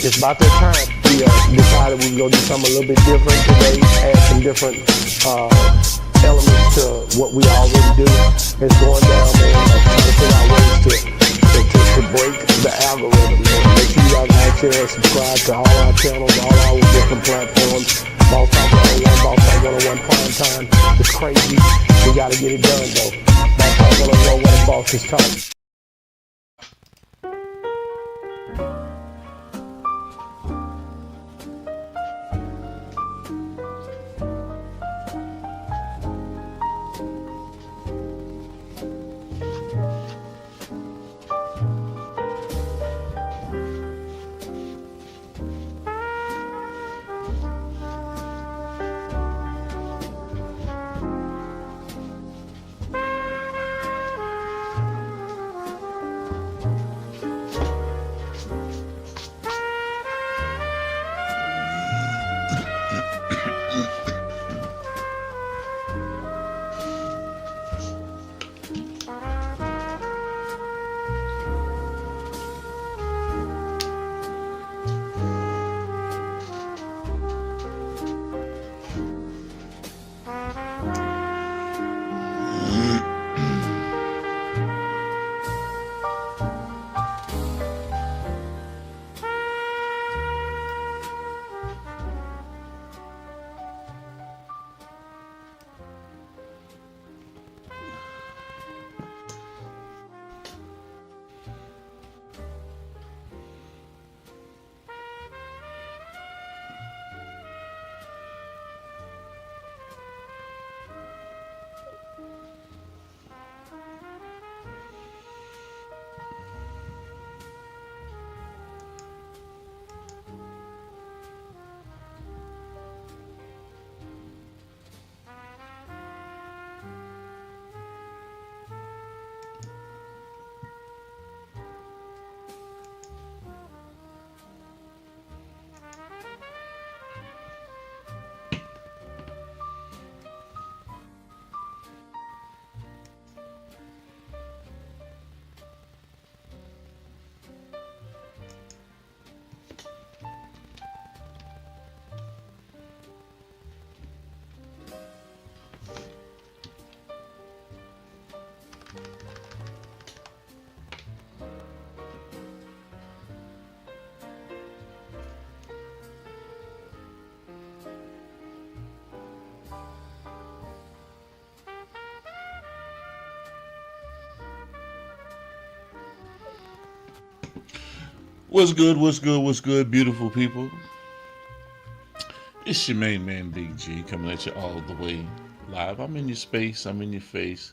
it's about that time. We decided we were going to do something a little bit different today, add some different elements to what we already do. It's going down there, trying to figure out ways to break the algorithm. Make sure you guys like, share, and subscribe to all our channels, all our different platforms. Boss Talk 101, Boss Talk 101 Prime Time. It's crazy. We got to get it done, though. Boss Talk 101, what the boss is talking. What's good, what's good, what's good, beautiful people? It's your main man, Big G, coming at you all the way live. I'm in your space, I'm in your face,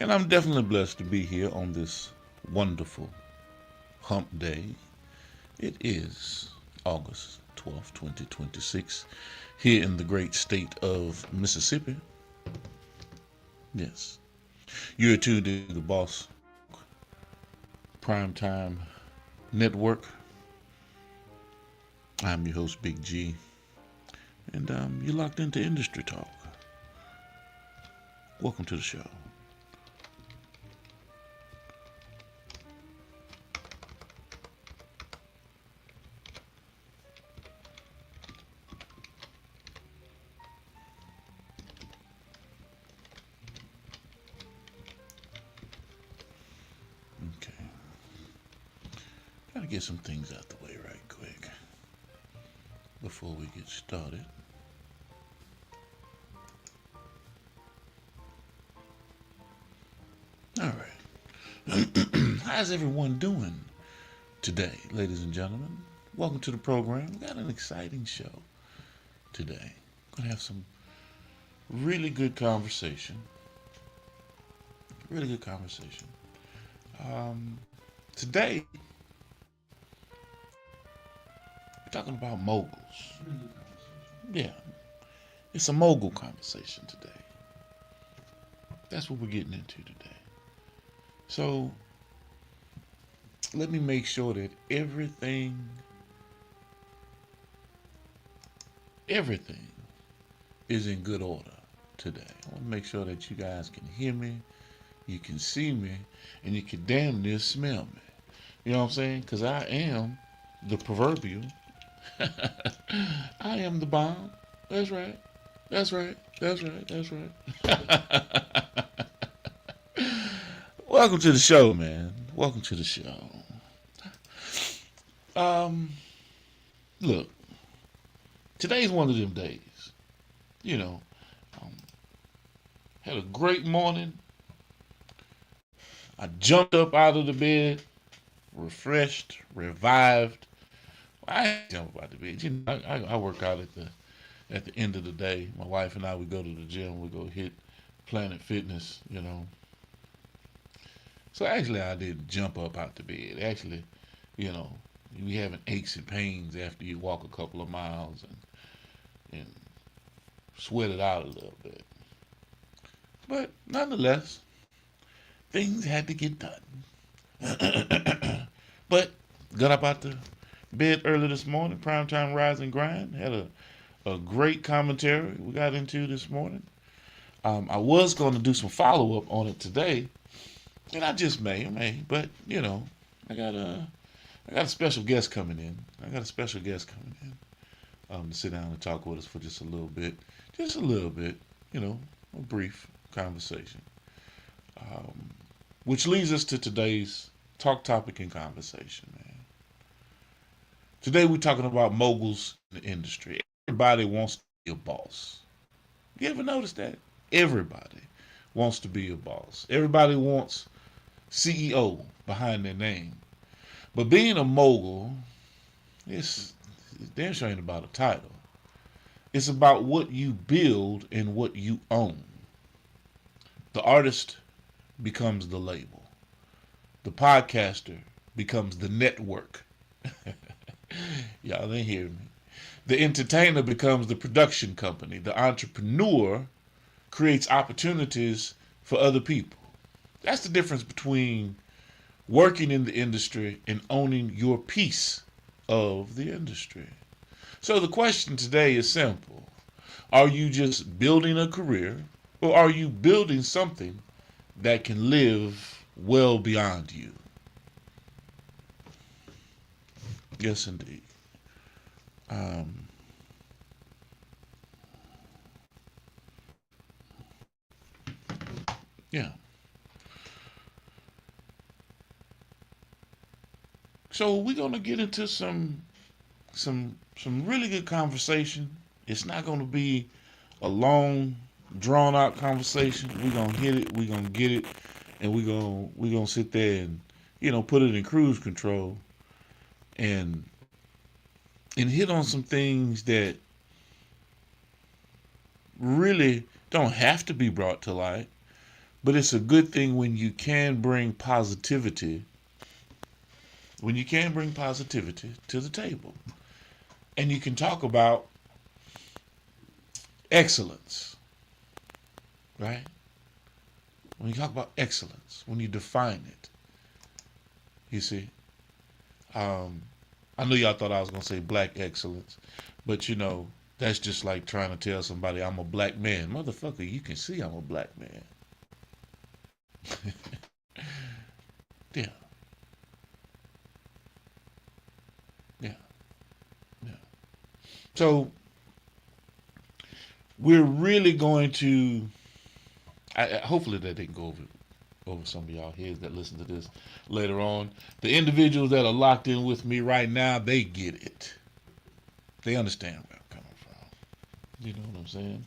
and I'm definitely blessed to be here on this wonderful hump day. It is August 12th, 2026, here in the great state of Mississippi. Yes. You're tuned to the Boss Primetime Network. I'm your host, Big G, and you're locked into Industry Talk. Welcome to the show. Okay. Gotta get some things out the way right quick before we get started. All right. How's everyone doing today, ladies and gentlemen? Welcome to the program. We got an exciting show today. Gonna have some really good conversation. Really good conversation. Today, we're talking about moguls. Yeah, it's a mogul conversation today. That's what we're getting into today. So, let me make sure that everything is in good order today. I want to make sure that you guys can hear me, you can see me, and you can damn near smell me. You know what I'm saying? Because I am the proverbial. I am the bomb. That's right. That's right. That's right. That's right. Welcome to the show, man. Welcome to the show. Um, Look, today's one of them days. You know, um, had a great morning. I jumped up out of the bed, refreshed, revived. I ain't jump out the bed. You know, I work out at the end of the day. My wife and I, we go to the gym. We go hit Planet Fitness. You know. So actually, I didn't jump up out the bed. Actually, you know, you be having aches and pains after you walk a couple of miles and sweat it out a little bit. But nonetheless, things had to get done. But got up out the bed early this morning. Primetime Rise and Grind had a great commentary we got into this morning. I was going to do some follow up on it today, and I just may, but you know, I got a special guest coming in. To sit down and talk with us for just a little bit, you know, a brief conversation. Which leads us to today's talk topic and conversation, man. Today we're talking about moguls in the industry. Everybody wants to be a boss. You ever notice that? Everybody wants to be a boss. Everybody wants CEO behind their name. But being a mogul, it's damn sure ain't about a title. It's about what you build and what you own. The artist becomes the label. The podcaster becomes the network. Y'all ain't hear me. The entertainer becomes the production company. The entrepreneur creates opportunities for other people. That's the difference between working in the industry and owning your piece of the industry. So the question today is simple. Are you just building a career, or are you building something that can live well beyond you? Yes, indeed. Um, yeah. So we're gonna get into some really good conversation. It's not gonna be a long, drawn out conversation. We're gonna hit it. We're gonna get it, and we're gonna sit there and put it in cruise control and hit on some things that really don't have to be brought to light, but it's a good thing when you can bring positivity to the table. And you can talk about excellence, right? When you talk about excellence, when you define it, you see. I know y'all thought I was going to say black excellence, but that's just like trying to tell somebody I'm a black man. Motherfucker, you can see I'm a black man. Yeah. Yeah. Yeah. So we're really going to, hopefully that didn't go over some of y'all heads that listen to this later on. The individuals that are locked in with me right now, they get it. They understand where I'm coming from. You know what I'm saying?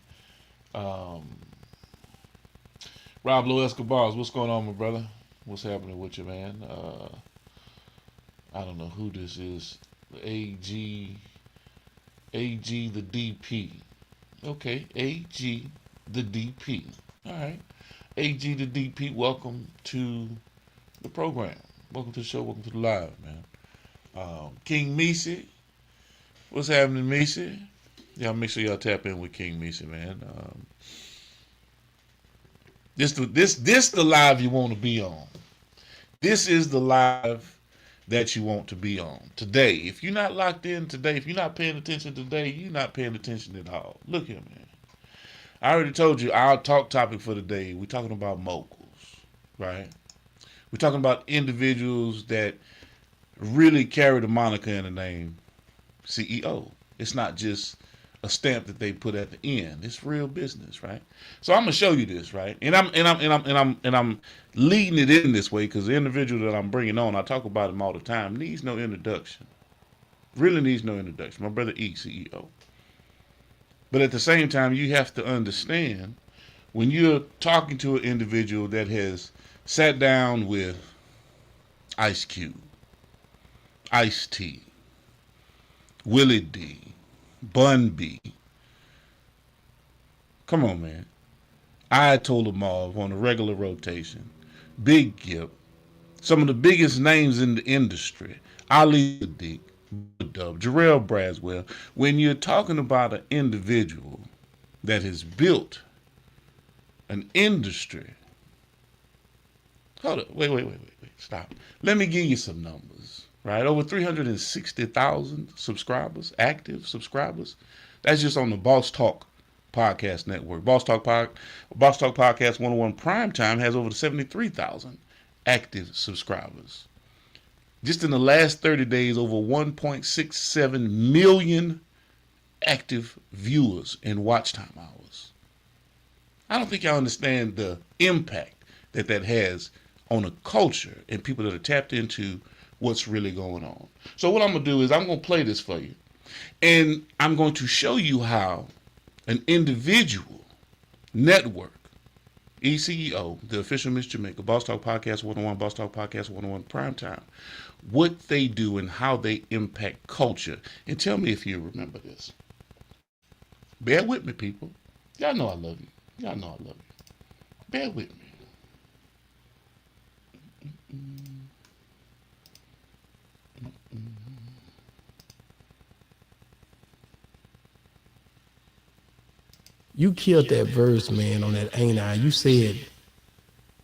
Rob Low Escobar, what's going on, my brother? What's happening with you, man? I don't know who this is. AG the DP. Okay, AG the DP. All right. AG the DP, welcome to the program. Welcome to the show. Welcome to the live, man. King Misi, what's happening, Misi? Y'all make sure y'all tap in with King Misi, man. This the live you want to be on. This is the live that you want to be on today. If you're not locked in today, if you're not paying attention today, you're not paying attention at all. Look here, man. I already told you our talk topic for today. We're talking about moguls, right? We're talking about individuals that really carry the moniker and the name CEO. It's not just a stamp that they put at the end. It's real business, right? So I'm gonna show you this, right? And I'm leading it in this way because the individual that I'm bringing on, I talk about him all the time, needs no introduction. Really needs no introduction. My brother E, CEO. But at the same time, you have to understand when you're talking to an individual that has sat down with Ice Cube, Ice T, Willie D, Bun B. Come on, man. Ayatollah Marv on a regular rotation. Big Gip. Some of the biggest names in the industry. Ali Sadiq, Dub, Jarrell Braswell. When you're talking about an individual that has built an industry. Hold up. Wait. Stop. Let me give you some numbers. Right? Over 360,000 subscribers, active subscribers. That's just on the Boss Talk Podcast Network. Boss Talk Podcast 101 Primetime has over 73,000 active subscribers. Just in the last 30 days, over 1.67 million active viewers and watch time hours. I don't think y'all understand the impact that has on a culture and people that are tapped into what's really going on. So what I'm going to do is I'm going to play this for you. And I'm going to show you how an individual network, ECEO, the official Miss Jamaica, Boss Talk Podcast 101, Boss Talk Podcast 101 Primetime, what they do and how they impact culture. And tell me if you remember this. Bear with me, people. Y'all know I love you. Y'all know I love you. Bear with me. You killed that verse, man, on that Ain't I. You said,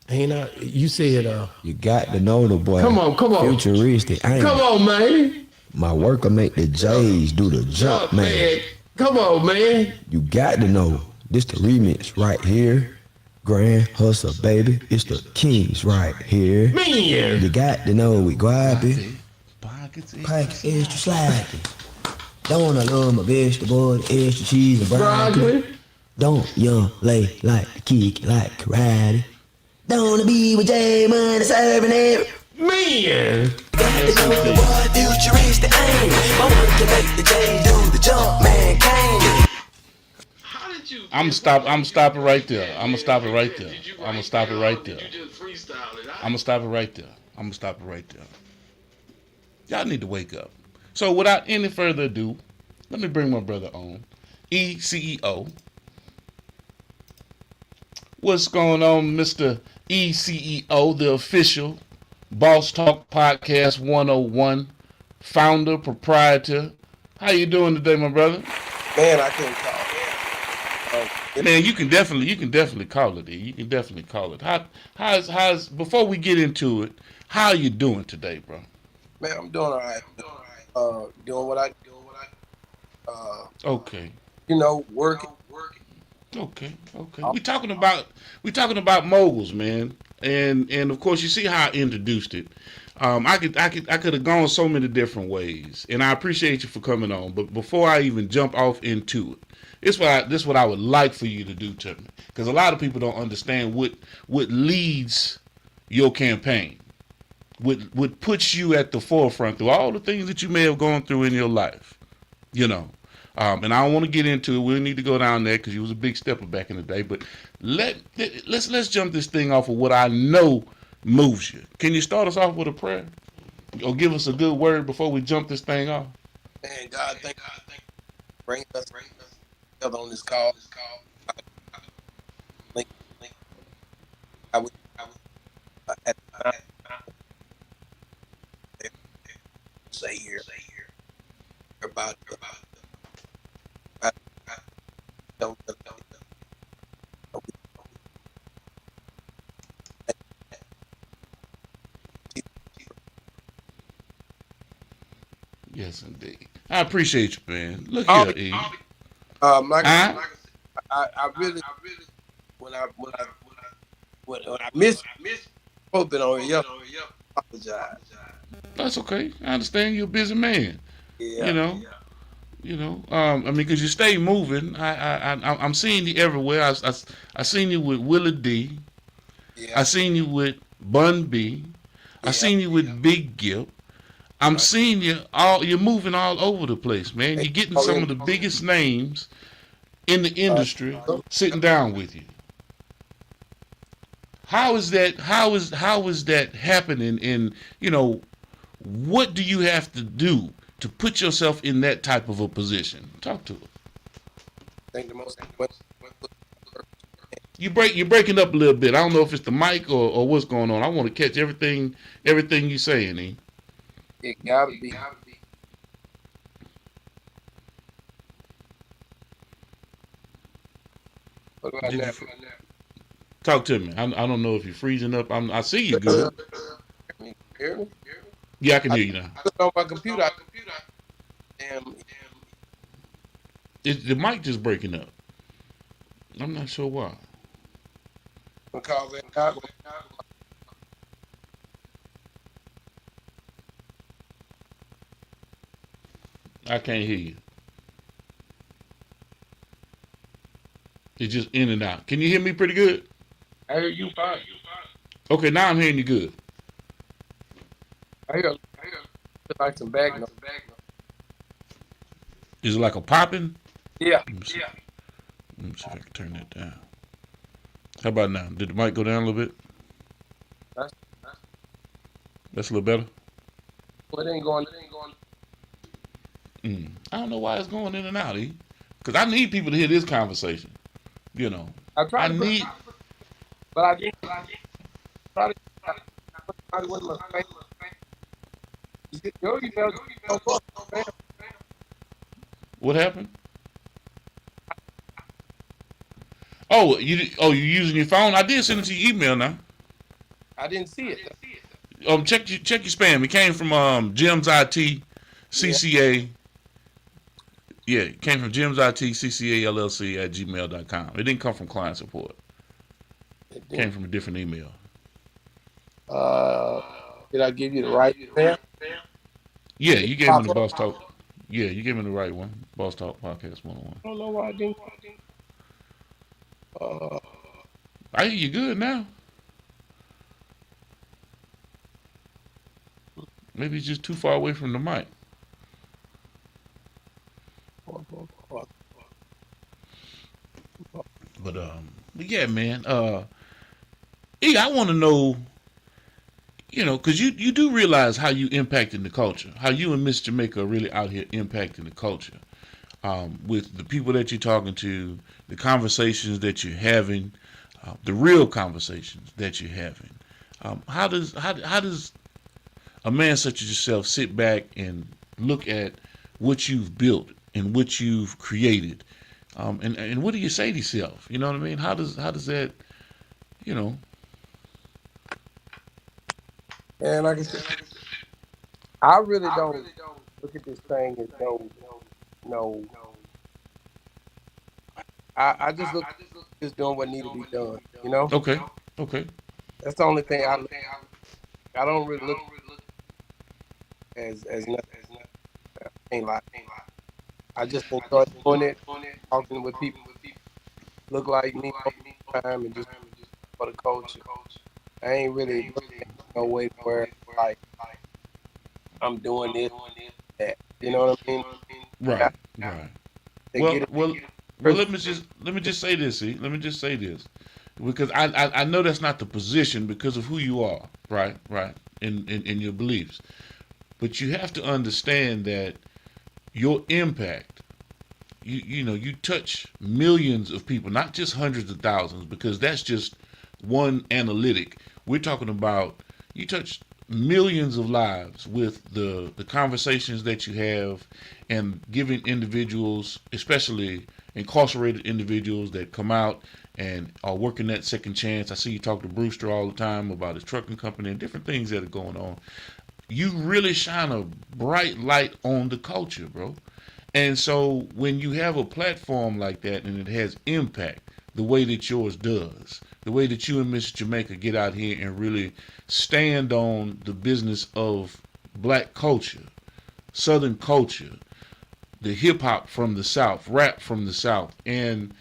Ain't I? You said, You got to know the boy. Come on. Futuristic. Ain't Come on, man. My work will make the J's do the jump, man. Come on, man. You got to know. This the remix right here. Grand Hustle, baby. It's the Kings right here. Man. You got to know we grabby. Pockets extra sliding. Don't wanna love my vegetable, extra cheese and broccoli. Don't young lay like the kick like karate. Don't wanna be with J Money serving it. Man. Futuristic aim. My work can make the J do the jump, man. Candy. I'm stopping right there. I'm gonna stop it right there. Y'all need to wake up. So without any further ado, let me bring my brother on. ECEO. What's going on, Mr. ECEO, the official Boss Talk Podcast 101 founder, proprietor. How you doing today, my brother? Man, I can't call. Man, you can definitely call it. You can definitely call it. How's before we get into it, how you doing today, bro? Man, I'm doing all right. Doing what I Okay. Working. Okay. We talking about moguls, man, and of course you see how I introduced it. I could have gone so many different ways, and I appreciate you for coming on. But before I even jump off into it, this is what I would like for you to do to me, because a lot of people don't understand what leads your campaign, what puts you at the forefront through all the things that you may have gone through in your life, And I don't want to get into it. We don't need to go down there because you was a big stepper back in the day. But let's jump this thing off of what I know moves you. Can you start us off with a prayer, or give us a good word before we jump this thing off? Man, God, thank you. Bring us together on this call. I would at the time say here about Yes, indeed. I appreciate you, man. Look here, E. Like I really when I miss hoping on you, apologize. That's okay. I understand you're a busy man. Yeah. You know. I mean, because you stay moving. I'm seeing you everywhere. I seen you with Willie D. Yeah. I seen you with Bun B. I Yeah. seen you with Big Gip. I'm seeing you all. You're moving all over the place, man. You're getting some of the biggest names in the industry sitting down with you. How is that? How is that happening? And what do you have to do to put yourself in that type of a position? Talk to us. I think the most You're breaking up a little bit. I don't know if it's the mic or what's going on. I want to catch everything you saying, E. it gotta be. What about Did that? you- Talk to me. I don't know if you're freezing up. I see you good. Hear me? Yeah, I can hear you now. I put it on my computer. Damn. The mic just breaking up. I'm not sure why. Call it. I can't hear you. It's just in and out. Can you hear me pretty good? I hear you fine. Okay, now I'm hearing you good. I hear like some back noise. Is it like a popping? Yeah. Let me see if I can turn that down. How about now? Did the mic go down a little bit? That's a little better? Well, it ain't going. I don't know why it's going in and out, E. Because I need people to hear this conversation. I tried I to need... but I didn't. Try to. I wasn't my face. Your email. What happened? Oh, you're using your phone? I did send it to your email now. I didn't see it. Check your spam. It came from Jim's IT CCA. Yeah, it came from Jim's IT CCA LLC at gmail.com. It didn't come from client support. It came from a different email. Did I give you the right email? Yeah, you gave me the Boss Talk. Yeah, you gave me the right one. Boss Talk Podcast 101. I don't know why I didn't. I hear you good now. Maybe it's just too far away from the mic. But yeah, man. I want to know, because you do realize how you impacting the culture, how you and Miss Jamaica are really out here impacting the culture, with the people that you're talking to, the conversations that you're having, the real conversations that you're having. How does a man such as yourself sit back and look at what you've built and what you've created, and what do you say to yourself? You know what I mean? How does that, And like I said, I really don't look at this thing as no. I just look just doing what needs to be done. Okay. That's the only thing I don't really look as nothing. Ain't like. I just enjoy doing it, talking with people, look like me all the time, and just for the culture. I ain't really looking at no way where like I'm doing this, that. You know what I mean? Right. Well, Well, let me just say this. See, let me just say this, because I know that's not the position because of who you are, right, in your beliefs, but you have to understand that your impact, you touch millions of people, not just hundreds of thousands, because that's just one analytic. We're talking about you touch millions of lives with the conversations that you have, and giving individuals, especially incarcerated individuals that come out and are working that second chance. I see you talk to Brewster all the time about his trucking company and different things that are going on. You really shine a bright light on the culture, bro. And so when you have a platform like that and it has impact the way that yours does, the way that you and Miss Jamaica get out here and really stand on the business of black culture, Southern culture, the hip hop from the South, rap from the South, and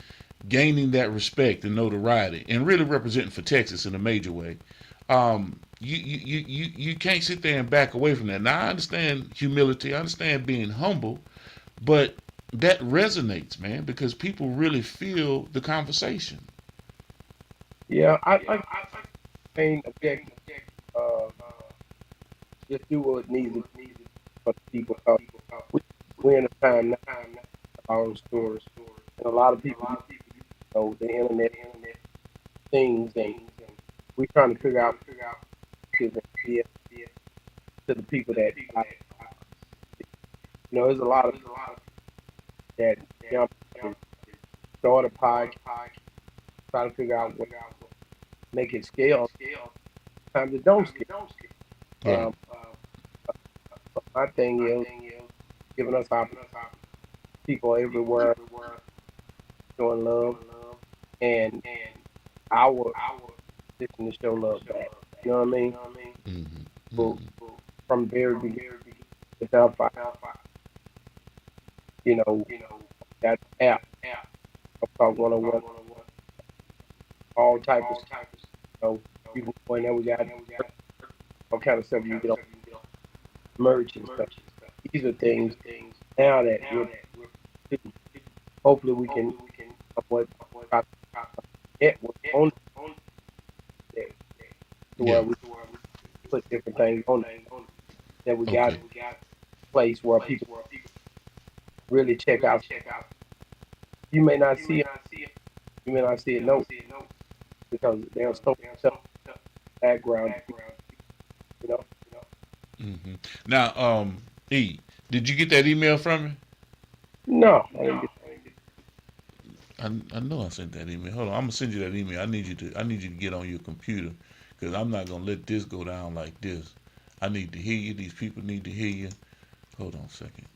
gaining that respect and notoriety, and really representing for Texas in a major way. You can't sit there and back away from that. Now I understand humility, I understand being humble, but that resonates, man, because people really feel the conversation. Yeah, I ain't object. Uh, just do what needed for the people. We're in a time now of our own stories, and a lot of people know the internet things, and we're trying to figure out to the people that there's a lot of that jump and start a podcast, try to figure out what make it scale. Sometimes it don't scale. Right. But my thing is giving us our people everywhere showing love, and our position to show love back. You know what I mean? Mm-hmm. So, from very beginning to Hellfire, that app, Talk 101, all types of stuff. You can go in there, we got all kind of stuff you get on merch and stuff. These are things now that hopefully we can somewhat network on there to where we put different things on there. That we got Okay. a place where people really check out. You may not see it, you may not see it, no, because there's so much background, you know. Mm-hmm. Now, E, did you get that email from me? No, I didn't get I know I sent that email. Hold on, I'm gonna send you that email. I need you to get on your computer, because I'm not gonna let this go down like this. I need to hear you. These people need to hear you. Hold on a second.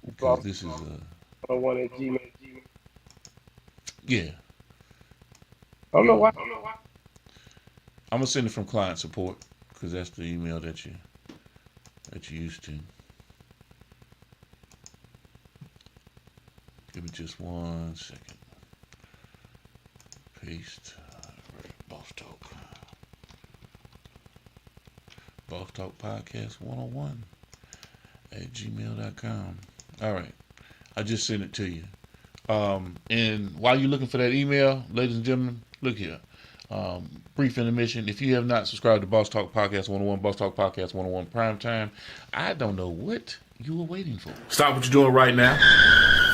Because this is I don't want it Gmail. yeah. I don't know why. I'm gonna send it from client support, because that's the email that you used to. Give me just 1 second. Paste. Boss Talk. Boss Talk Podcast 101 at gmail.com. All right. I just sent it to you. And while you're looking for that email, ladies and gentlemen, look here. Brief intermission. If you have not subscribed to Boss Talk Podcast 101, Boss Talk Podcast 101 Prime Time, I don't know what you were waiting for. Stop what you're doing right now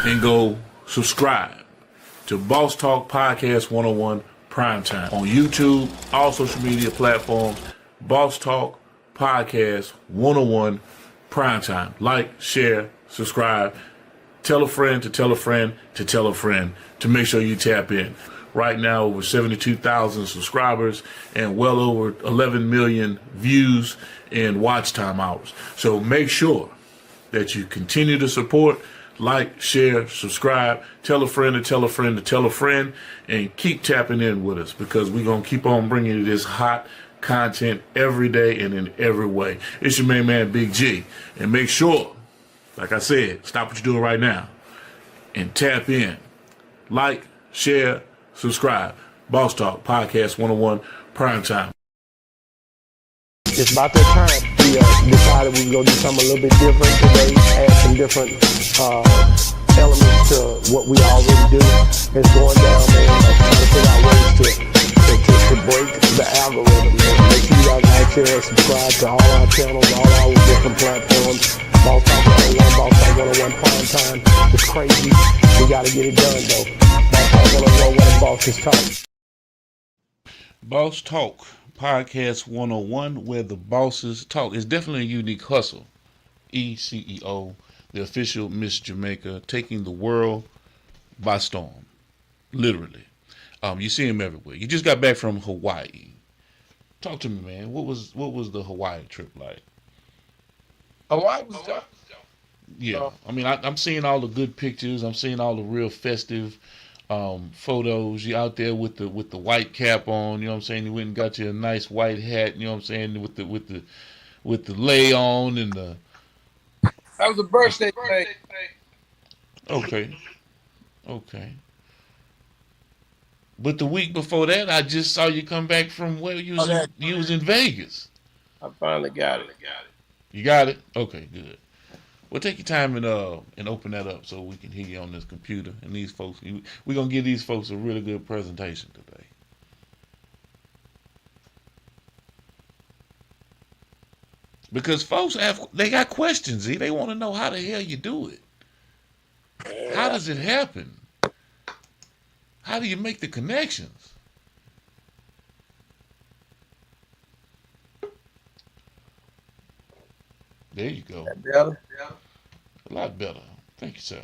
and go subscribe to Boss Talk Podcast 101 Prime Time on YouTube, all social media platforms. Boss Talk Podcast 101 Prime Time. Like, share, subscribe. Tell a friend to tell a friend to tell a friend to make sure you tap in. Right now, over 72,000 subscribers and well over 11 million views and watch time hours. So make sure that you continue to support, like, share, subscribe, tell a friend to tell a friend to tell a friend, and keep tapping in with us, because we're going to keep on bringing you this hot content every day and in every way. It's your main man, Big G. And make sure, like I said, stop what you're doing right now and tap in. Like, share, subscribe. Boss Talk Podcast 101 Prime Time. It's about that time we decided we were going to do something a little bit different today, add some different elements to what we already do. It's going down there and trying to figure out ways to break the algorithm. Man. Make sure you guys like, share, and subscribe to all our channels, all our different platforms. Boss Talk 101, Boss Talk 101 Prime Time. It's crazy. We got to get it done, though. Boss Talk 101, where the bosses talk. Boss Talk Podcast 101, where the bosses talk. It's definitely a unique hustle. ECEO, the official Miss Jamaica, taking the world by storm. Literally. You see him everywhere. You just got back from Hawaii. Talk to me, man. What was the Hawaii trip like? Hawaii was dope. Yeah, I mean, I'm seeing all the good pictures. I'm seeing all the real festive photos. You out there with the white cap on. You know what I'm saying? You went and got you a nice white hat. You know what I'm saying? With the with the lay on and the. That was a birthday thing. Okay, okay. But the week before that, I just saw you come back from where you was in Vegas. I finally got it. You got it? Okay, good. Well, take your time and open that up so we can hear you on this computer. And these folks, we're gonna give these folks a really good presentation today. Because folks they got questions. See, they want to know how the hell you do it. How does it happen? How do you make the connections? There you go. That better? A lot better. Thank you, sir.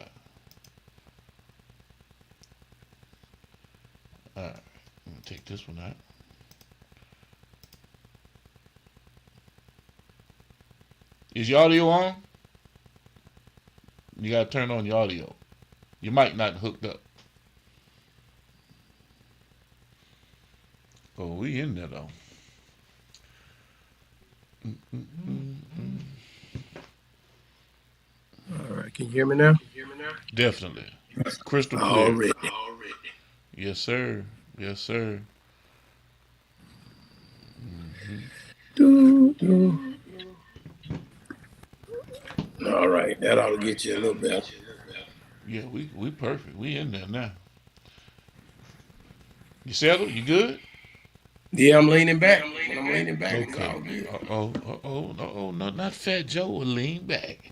All right. I'm going to take this one out. Is your audio on? You got to turn on your audio. Your mic not hooked up. Oh, we in there, though. All right, can you hear me now? Definitely. Crystal clear. Already. Yes, sir. Yes, sir. All right, that ought to get you a little better. Yeah, we perfect. We in there now. You settled? You good? Yeah, I'm leaning back. When I'm leaning back, it's all Okay. good. No, not Fat Joe. Lean back.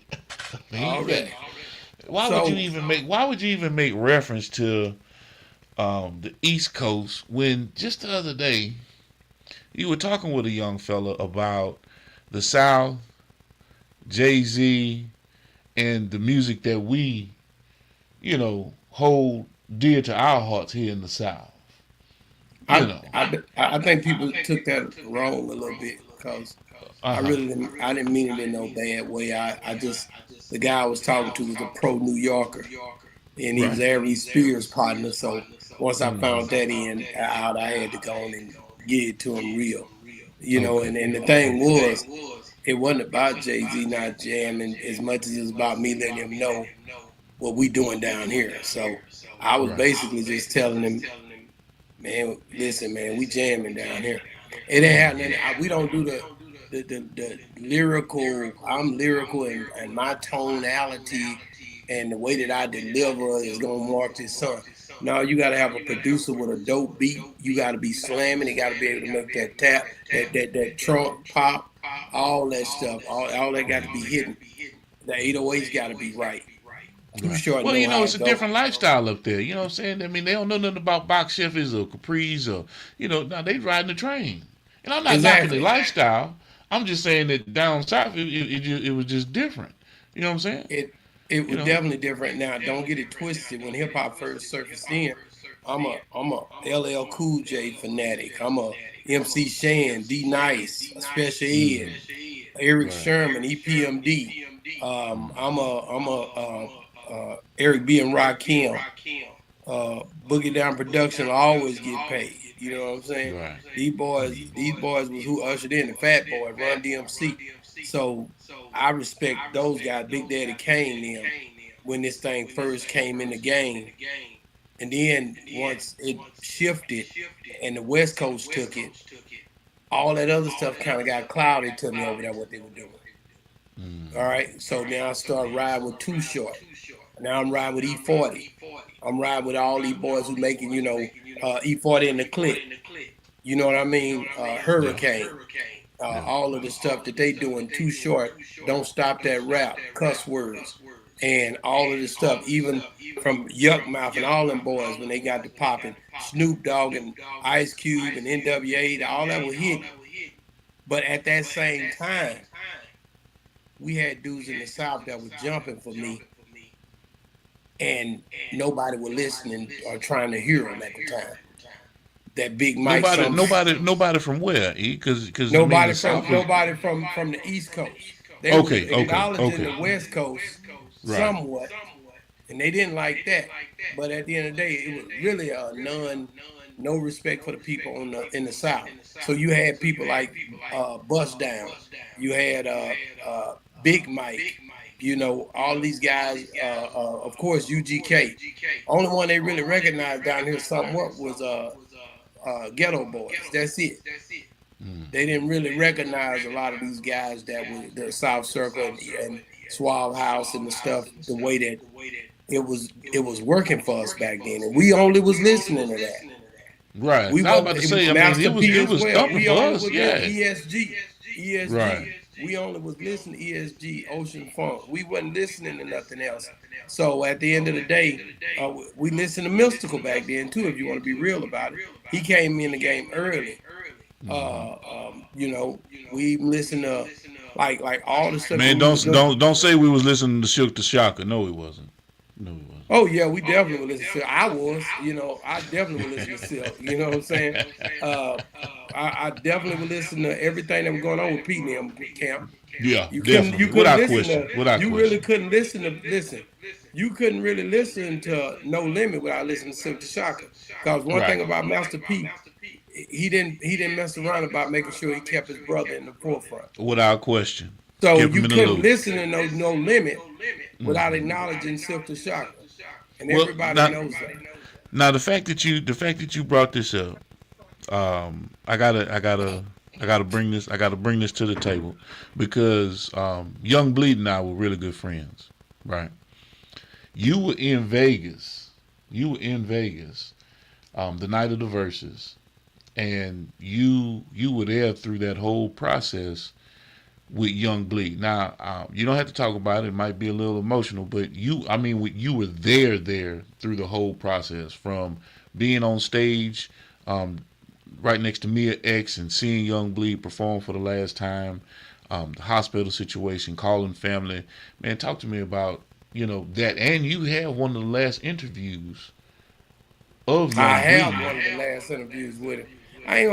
Lean Already. back. Why So- would you even make reference to the East Coast when just the other day you were talking with a young fella about the South, Jay-Z, and the music that we, hold dear to our hearts here in the South. I think people took that wrong a little bit because I didn't mean it in no bad way. I just, the guy I was talking to was a pro New Yorker, and he was Ari Spears' partner. So once I found that out, I had to go on and get it to him real, And the thing was, it wasn't about Jay-Z not jamming as much as it was about me letting him know what we doing down here. So I was basically just telling him, man, listen, man, we jamming down here. It ain't happening. We don't do the lyrical. I'm lyrical, and my tonality and the way that I deliver is gonna mark this song. No, you gotta have a producer with a dope beat. You gotta be slamming. You gotta be able to make that tap, that trunk pop, all that stuff. All that got to be hidden. The 808's got to be right. Too short. Well, it's a different lifestyle up there. You know what I'm saying? I mean, they don't know nothing about box sheffers or capris or, now they riding the train. And I'm not knocking the lifestyle. I'm just saying that down south, it was just different. You know what I'm saying? It was definitely different. Now, don't get it twisted. When hip hop first surfaced in, I'm a LL Cool J fanatic. I'm a MC Shan, D Nice, Special Ed, Eric Sherman, EPMD. I'm a Eric B and Rakim. Boogie Down Production will always get paid. You know what I'm saying? Right. These boys was who ushered in the Fat Boy, Run DMC. So I respect those guys, Big Daddy Kane, them, when this thing first came in the game. And then once it shifted and the West Coast took it, all that other stuff kind of got clouded to me over there, what they were doing. All right, so now I started riding with Too Short. Now I'm riding with E40. I'm riding with all these boys who making, E40 in the clip. You know what I mean? Hurricane. All of the stuff that they doing, Too Short, Don't Stop That Rap, cuss words, and all of the stuff, even from Yuck Mouth and all them boys when they got to popping, Snoop Dogg and Ice Cube and NWA, all that was hitting. But at that same time, we had dudes in the South that were jumping for me, and nobody was listening or trying to hear them at the time. That Big Mike. Nobody from where? Because nobody from the East Coast. They were acknowledging the West Coast somewhat, and they didn't like that. But at the end of the day, it was really a no respect for the people in the South. So you had people like Bust Down, you had Big Mike, you know, all these guys. Of course, UGK. Only one they really recognized down here somewhat was Ghetto Boys. That's it. They didn't really recognize a lot of these guys that were the South Circle and Suave House and the stuff the way that it was working for us back then, and we only was listening to that. Right. We I was wasn't about to say, I mean, Master it was P it as was well. thumping We for only us, was yeah. ESG. Right. We only was listening to ESG, Ocean Funk. We wasn't listening to nothing else. So at the end of the day, we listened to Mystical back then too. If you want to be real about it, he came in the game early. You know, we even listened to like all the stuff. Man, that we was doing. don't say we was listening to Shook the Shocker. No, it wasn't. No, it wasn't. Oh yeah, we definitely would listen to. I was, you know, I definitely would listen to Silk. You know what I'm saying? I definitely would listen to everything that was going on with P and them camp. Yeah, You definitely. couldn't Without listen question. to. Without You question. really couldn't listen. You couldn't really listen to No Limit without listening to Silk the Shocker. Because one Right. thing about Master P, he didn't mess around about making sure he kept his brother in the forefront. Without question. So Kept him you in the couldn't loop. listen to No Limit without acknowledging Silk the Shocker, and Well, everybody now- knows that. Now the fact that you brought this up, I gotta bring this to the table because Young Bleed and I were really good friends, right? You were in Vegas. The night of the verses, and you were there through that whole process with Young Bleed. Now, you don't have to talk about it. It might be a little emotional, but you were there through the whole process, from being on stage right next to Mia X and seeing Young Bleed perform for the last time, the hospital situation, calling family. Man, talk to me about, that. And you had one of the last interviews of Young I have Bleed. one of the last interviews with him. I ain't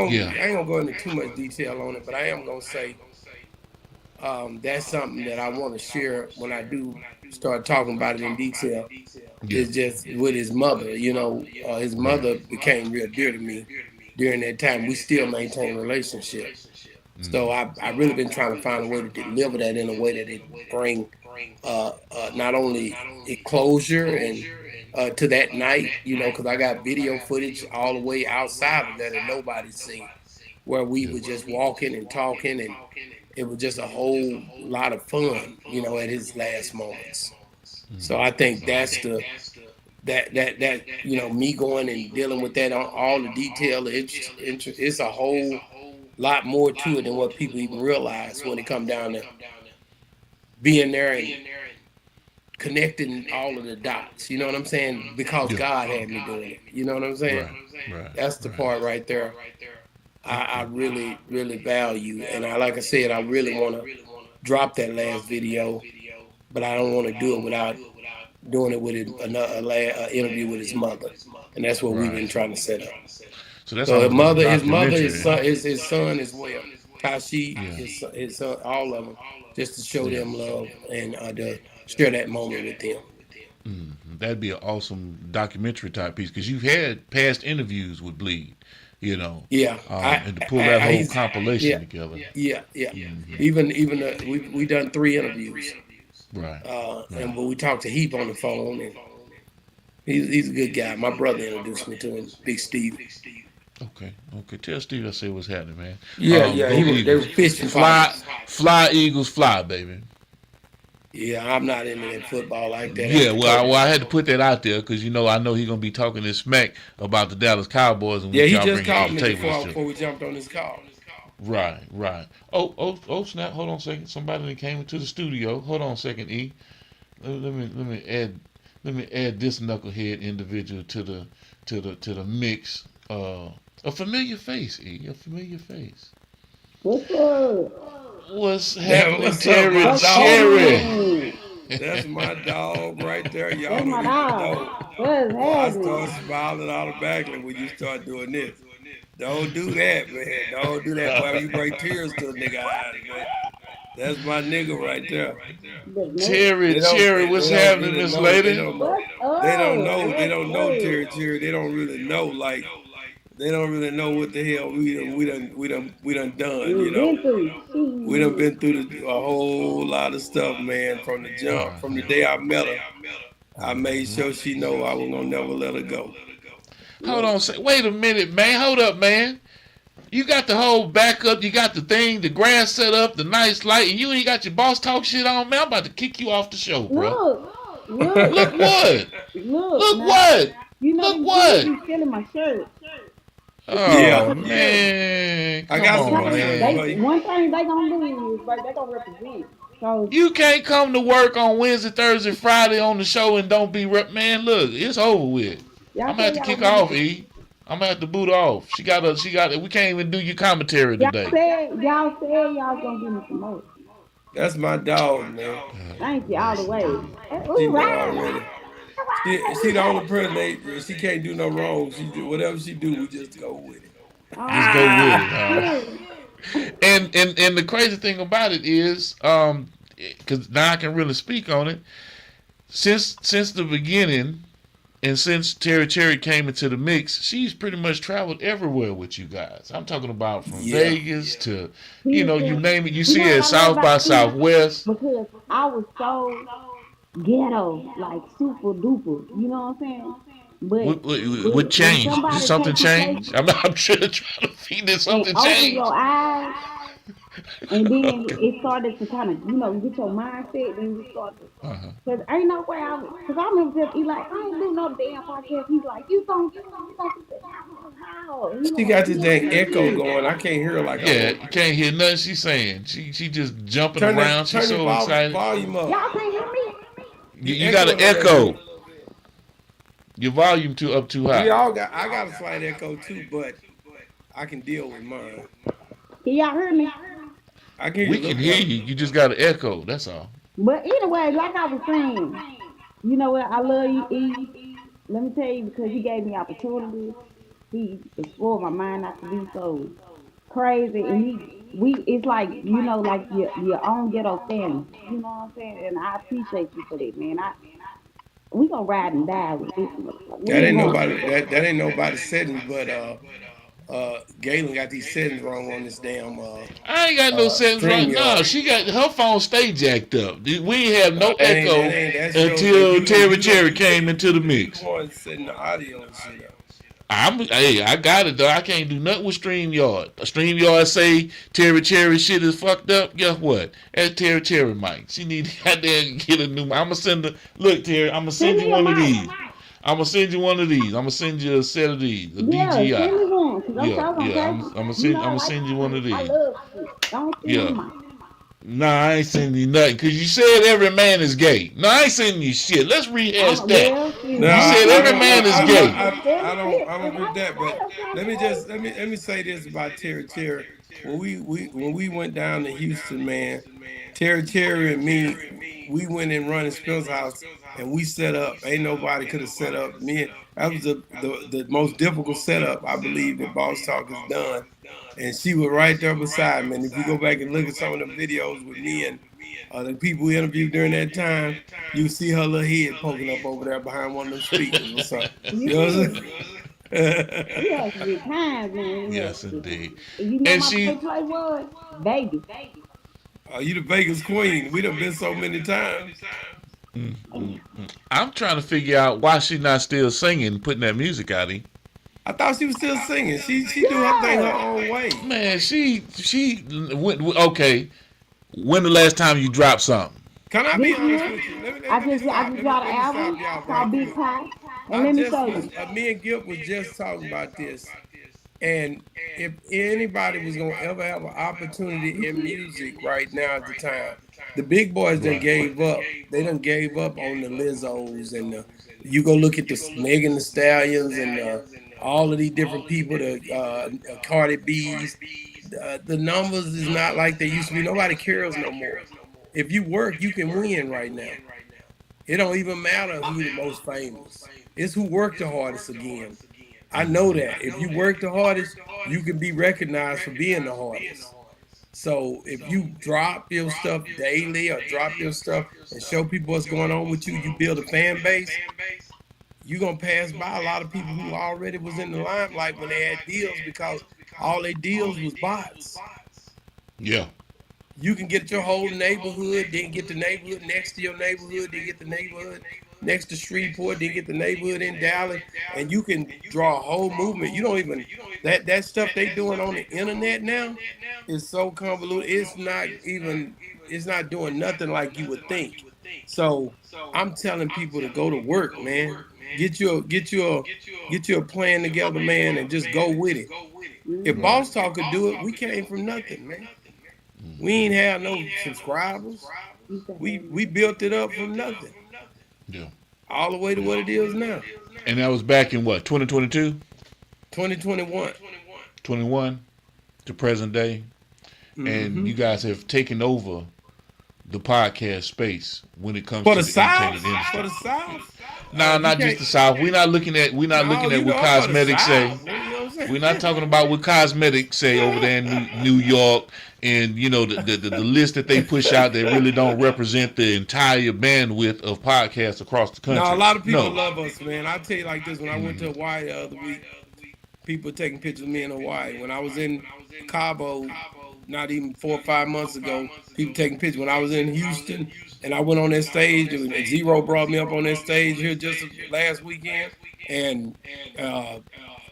gonna go into too much detail on it, but I am gonna say that's something that I want to share when I do start talking about it in detail. Yeah. It's just with his mother. His mother became real dear to me during that time. We still maintain a relationship. So I really been trying to find a way to deliver that in a way that it bring not only closure and to that night, because I got video footage all the way outside of that that nobody's seen, where we were just walking and talking, and it was just a whole lot of fun, at his last moments. So I think that's me going and dealing with that on all the detail. It's a whole lot more to it than what people even realize when it comes down to being there and connecting all of the dots. You know what I'm saying? Because God had me doing it. You know what I'm saying? Right. That's the part right there I really, really value. And like I said, I really want to drop that last video, but I don't want to do it without doing it with another interview with his mother. And that's what we've been trying to set up. So that's So his mother, documentary. his son as well. Kashi, his son, all of them, just to show them love and to share that moment with them. That'd be an awesome documentary type piece, because you've had past interviews with Bleed, Yeah, and to pull that whole he's- compilation yeah. together. Yeah. Even we done 3 interviews, Right. but we talked to Heap on the phone, and he's a good guy. My brother introduced me to him, Big Steve. Okay. Tell Steve I say what's happening, man. Yeah, Go they Eagles. were fishing Fly Eagles, fly, baby. Yeah, I'm not into that football like that. Yeah, well, I had to put that out there because I know he's gonna be talking this smack about the Dallas Cowboys, and Yeah, what he y'all just bring called to me the table. before we jumped on this call. Right. Oh, snap! Hold on a second. Somebody that came into the studio. Hold on a second, E. Let me add this knucklehead individual to the mix. A familiar face, E. A familiar face. What's up? What's happening, what's up, Terry? my dog? Cherry. That's my dog right there. Y'all That's don't my even dog. know. What's Boy, I happening? start smiling automatically when you start doing this. Don't do that, man. Don't do that. Boy, you bring tears to a nigga eyes, man. That's my nigga right there. Cherry, They don't- Cherry, they what's don't happening, really Miss know. Lady? They don't know. What's up? They don't know Terry. They don't really know. Like they don't really know what the hell we done done. We've You know, been through. we done Shit. been through a whole lot of stuff, man. From the jump, from the day I met her, I made sure she know I was gonna never let her go. Hold on, wait a minute, man. Hold up, man. You got the whole backup, you got the thing, the grass set up, the nice light, and you ain't got your boss talk shit on, man. I'm about to kick you off the show, bro. Look, Look what? Look now, what? You know Look these what? kids be stealing my shirt. Oh, Yeah. man. I Come got on, somebody man. else. One thing they gonna do is they gonna represent. So You can't come to work on Wednesday, Thursday, Friday on the show and don't be man. Look, it's over with. y'all I'm gonna have to say kick her y'all off, E. I'm gonna have to boot her off. She got. We can't even do your commentary today. y'all said y'all gonna give me some more. That's my dog, man. Thank you all the way. She Ooh, know right. already. She the only person she can't do no wrong. She do whatever she do, we just go with it. Just go with it, huh? Yeah. And the crazy thing about it is, because now I can really speak on it. Since the beginning, and since Terry Cherry came into the mix, she's pretty much traveled everywhere with you guys. I'm talking about from Vegas to, you name it. You see her at South by Southwest. Because I was so ghetto, like super duper. You know what I'm saying? But What changed? somebody Did something take your change? place I'm trying to feed this. and Something open changed. your eyes, and then it started to kind of, get your mindset. Then you start to, cause ain't no way cause I remember just he like, I ain't do no damn podcast. He's like, you gonna do that? How? She got this dang echo going. I can't hear her like Yeah, you can't hear nothing she's saying. She just jumping turn around. She's the so excited. volume up. Y'all can't hear me. You got an echo. Your volume up too high. I got a slight echo too, but I can deal with mine. Can y'all hear me? I can hear We you. can hear you. You just got an echo. That's all. But anyway, like I was saying, you know what? I love you, E. Let me tell you, because he gave me opportunities. He explored my mind not to be so crazy, and it's like like your own ghetto family. You know what I'm saying? And I appreciate you for that, man. We gonna ride and die with this. That ain't nobody. That ain't nobody settings, but Galen got these settings wrong on this damn. I ain't got no settings right now. She got her phone stay jacked up. We ain't have no echo until Terry Cherry came into the mix. Setting the audio and shit up. I got it though. I can't do nothing with StreamYard. StreamYard say Terry Cherry shit is fucked up. Guess what? That's Terry Cherry mic. She need to goddamn get a new mic. I'ma send her. Look, Terry, I'ma send you one of these. I'm gonna send you one of these. I'm gonna send you a set of these, a DJI. Send me one, I'm gonna send you one of these. I love you. Don't send me Nah, I ain't sending you nothing because you said every man is gay. No, I ain't sending you shit. Let's rehash that. You said every man is gay. I don't agree with that, but let me say this about Terry Cherry. When we went down to Houston, man, Terry Cherry and me, we went and run in Spill's house and we set up. Ain't nobody could have set up. That was the most difficult setup I believe that Boss Talk has done. And she was right there beside me. And if you go back and look at some of the videos with me and the people we interviewed during that time, you see her little head poking up over there behind one of them speakers or something. You know what I'm saying? Yes, indeed. You know, and my play was Vegas. You the Vegas queen. We done been so many times. I'm trying to figure out why she not still singing, putting that music out. I thought she was still singing. She do her thing her own way. Man, she went. Okay, when the last time you dropped something? Can I be honest with you? I just got an album called Big Pie. And let me show you. Me and Gil was just talking about this. And if anybody was going to ever have an opportunity in music right now at the time, the big boys done gave up. They done gave up on the Lizzos and you go look at the Megan Thee Stallions and all of these different people, the Cardi B's. The numbers is not like they used to be. Nobody cares no more. If you work, you can win right now. It don't even matter who's the most famous. It's who worked the hardest again. I know that. If you work the hardest, you can be recognized for being the hardest. So if you drop your stuff daily or drop your stuff and show people what's going on with you, you build a fan base, you're gonna pass by a lot of people who already was in the limelight when they had deals because all their deals was bots. Yeah. You can get your whole neighborhood, then get the neighborhood next to your neighborhood, then get the neighborhood next to Shreveport, then get the neighborhood in Dallas, and you can draw a whole movement. You don't even that stuff they doing on the internet now is so convoluted. It's not doing nothing like you would think. So I'm telling people to go to work, man. Get you a plan together, man, and just go with it. If Boss Talk could do it, we came from nothing, man. We ain't have no subscribers. We built it up from nothing. Yeah. All the way to what it is now. And that was back in what, 2022? 2021. 21 to present day. And you guys have taken over the podcast space when it comes For to the the South? entertainment industry. For the South? Nah, not just the South. We're not looking at what cosmetics say. We're not talking about what cosmetics say over there in New York, and you know the list that they push out that really don't represent the entire bandwidth of podcasts across the country. No, a lot of people love us, man. I'll tell you like this: when I went to Hawaii the other week, people taking pictures of me in Hawaii. When I was in Cabo, not even 4 or 5 months ago, people taking pictures. When I was in Houston and I went on that stage, and Zero brought me up on that stage here just last weekend, and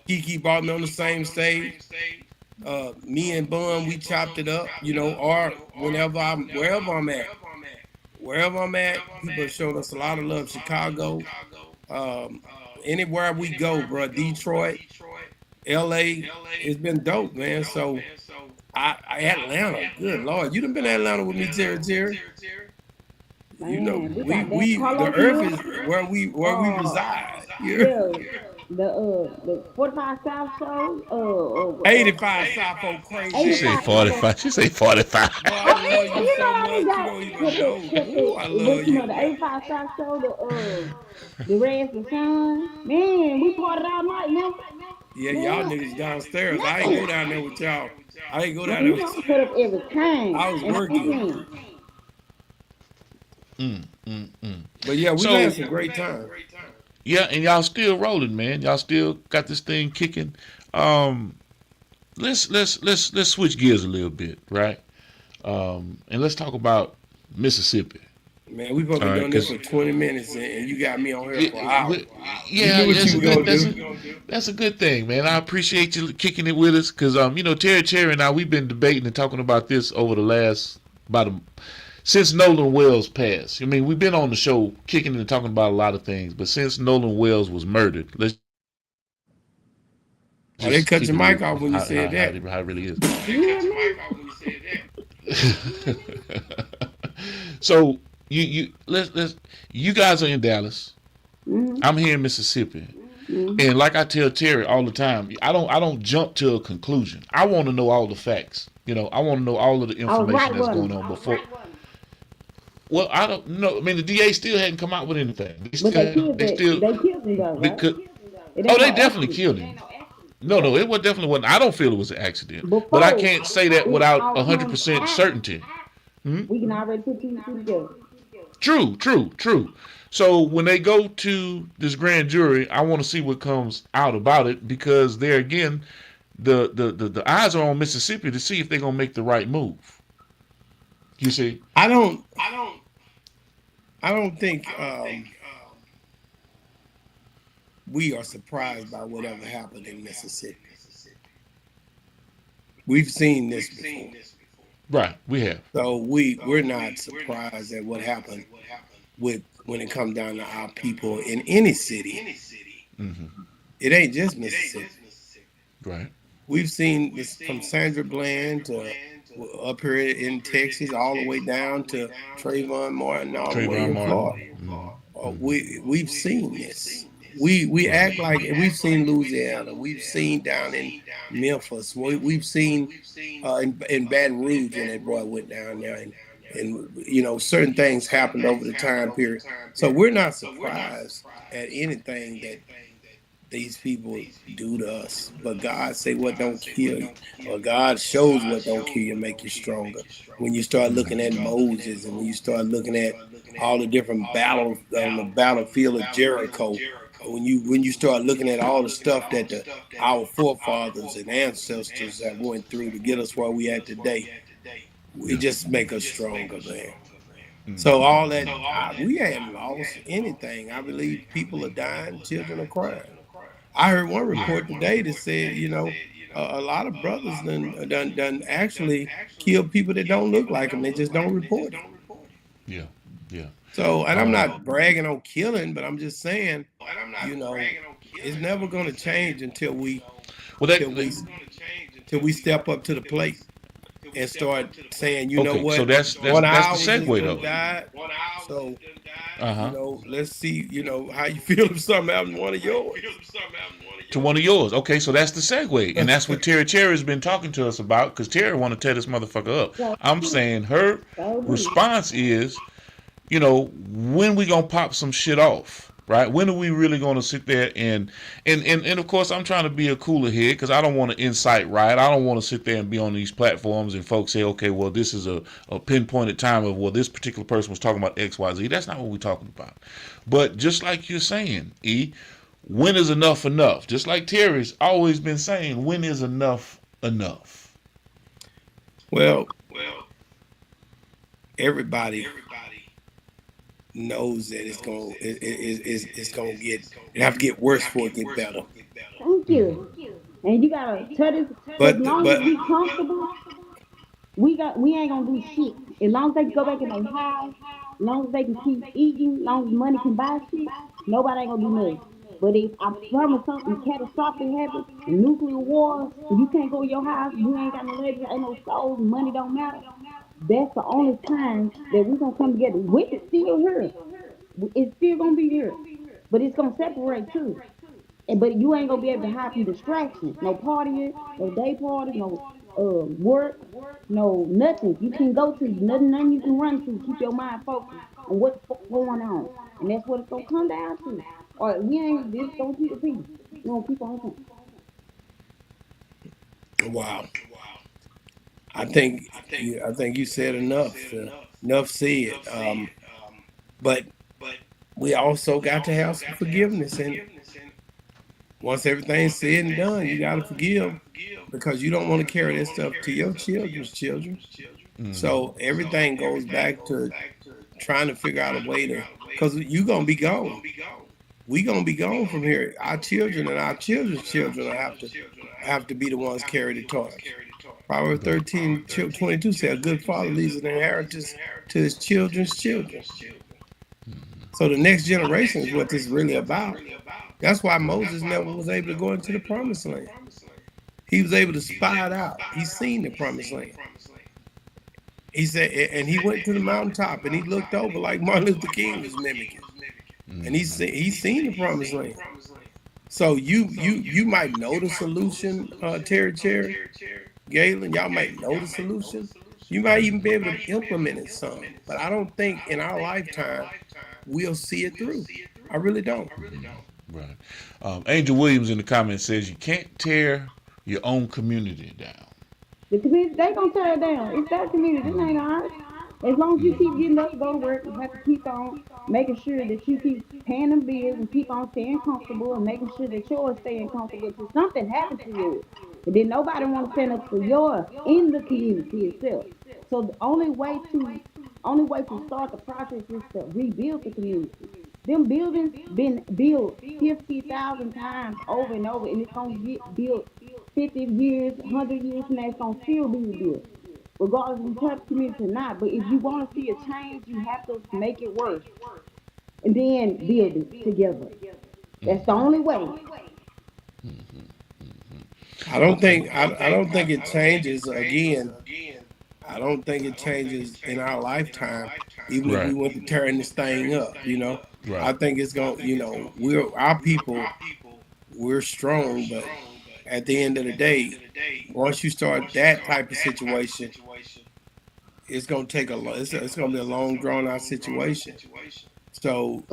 Kiki brought me on the same stage. Me and Bun, we chopped it up, you know, or wherever I'm at, people have shown us a lot of love. Chicago, anywhere we go, bro, Detroit, LA, it's been dope, man. So Atlanta, good Lord, you done been to Atlanta with me, Terry. You know, the earth is where we reside. Yeah. The 45 South show, 85 South folk crazy. She say 45. She say 45. Boy, I love you so much. You don't even know. I love you you. know, the 85 South show, the Reds and Sun. Man, we parted all night, man. Yeah, y'all niggas downstairs. I ain't go down there with y'all. I ain't go down We there don't with put up every time. I was working. But yeah, we had some great time. Yeah, and y'all still rolling, man. Y'all still got this thing kicking. Let's switch gears a little bit, right? And let's talk about Mississippi. Man, we've been doing this for 20 minutes, and you got me on here for an hour. Yeah, You knew what that's a good thing, man. I appreciate you kicking it with us because, you know, Terry and I, we've been debating and talking about this over the last since Nolan Wells passed. I mean, we've been on the show kicking and talking about a lot of things, but since Nolan Wells was murdered, let's. Oh, they cut your mic off when you said that. How it really is. So you guys are in Dallas. I'm here in Mississippi. And like I tell Terry all the time, I don't jump to a conclusion. I want to know all the facts. You know, I want to know all of the information that's going on before. Well, I don't know. I mean, the DA still hadn't come out with anything. They killed him though, right? They definitely killed him. No, it definitely wasn't. I don't feel it was an accident. But I can't say that without 100% certainty. We can already put two together. True. So when they go to this grand jury, I want to see what comes out about it because there again, the eyes are on Mississippi to see if they're gonna make the right move. You see, I don't think we are surprised by whatever happened in Mississippi. We've seen this before. Right, we have. So we're not surprised at what happened when it comes down to our people in any city. It ain't just Mississippi. Right. We've seen this from Sandra Bland to up here in Texas, all the way down to Trayvon Martin, all the way in Florida. We've seen this. We act like we've seen Louisiana. We've seen down in Memphis. We've seen in Baton Rouge when that boy went down there, and you know certain things happened over the time period. So we're not surprised at anything that these people do to us. But God say what don't kill you, or God shows what don't kill you, make you stronger. When you start looking at Moses, and when you start looking at all the different battles on the battlefield of Jericho, when you start looking at all the stuff that our forefathers and ancestors have went through to get us where we at today, it just make us stronger, man. So all that we haven't lost anything. I believe people are dying, children are crying. I heard one report today that said, a lot of brothers done actually kill people that don't look like them. They just don't report it. Yeah, yeah. So, and I'm not bragging on killing, but I'm just saying, it's never going to change until we step up to the plate and start saying, you know Okay, what? so that's the segue, though. Died, so Uh-huh. let's see, how you feel if something happened to one of yours. To one of yours. Okay, so that's the segue. And that's what Terry Cherry's been talking to us about, because Terry want to tear this motherfucker up. I'm saying her response is, when we gonna pop some shit off, right? When are we really gonna sit there and of course I'm trying to be a cooler head, because I don't want to incite riot. I don't want to sit there and be on these platforms and folks say, okay, well, this is a pinpointed time of, well, this particular person was talking about XYZ. That's not what we're talking about. But just like you're saying, E, when is enough enough? Just like Terry's always been saying, when is enough enough? Well, everybody knows that it's gonna have to get worse before it get better. Thank you. And you gotta tell this. But- as long as we comfortable, we ain't gonna do shit. As long as they can go back in their house, as long as they can keep eating, as long as money can buy shit, nobody ain't gonna do nothing. But if I promise something catastrophic happens, nuclear war, and you can't go to your house, you ain't got no legs, ain't no souls, money don't matter. That's the only time that we gonna come together. Witch is still here. It's still gonna be here, but it's gonna separate too. But you ain't gonna be able to hide from distractions. No partying, no day parties, no work, no nothing. You can go to nothing you can run to. Keep your mind focused on what's going on, and that's what it's gonna come down to. Or we ain't just gonna keep the peace. We gonna keep on saying. Wow. I think you said enough. Enough said. But we also got to have some forgiveness, and once everything's said and done, you got to forgive, because you don't want to carry that stuff to your children's children. So everything goes back to trying to figure out a way to, because you're gonna be gone. We gonna be gone from here. Our children and our children's children have to be the ones carry the torch. Proverbs 13:22 says, a good father leaves an inheritance to his children's children. So the next generation is what this is really about. That's why Moses never was able to go into the promised land. He was able to spy it out. He seen the promised land. He said, and he went to the mountaintop and he looked over like Martin Luther King was mimicking. And he seen the promised land. So you might know the solution, Terry Cherry, Galen, y'all might know the solution. You might even be able to implement it some. But I don't think in our lifetime we'll see it through. I really don't. Right. Angel Williams in the comments says, you can't tear your own community down. The community, they gonna tear it down. It's that community. This ain't ours. As long as you keep getting up to go to work, you have to keep on making sure that you keep paying them bills and keep on staying comfortable and making sure that yours staying comfortable until something happens to you. And then nobody want to stand up for yours in the community itself. So the only way to start the process is to rebuild the community. Them buildings been built 50,000 times over and over, and it's gonna get built 50 years, 100 years from now. It's gonna still be rebuilt, regardless of the type of community or not. But if you want to see a change, you have to make it worse, and then build it together. That's the only way. I don't think it changes again. I don't think it changes in our lifetime, even if we went to tearing this thing up, Right. I think it's going, we're strong, but at the end of the day, once you start that type of situation, it's going to take it's going to be a long drawn out situation. So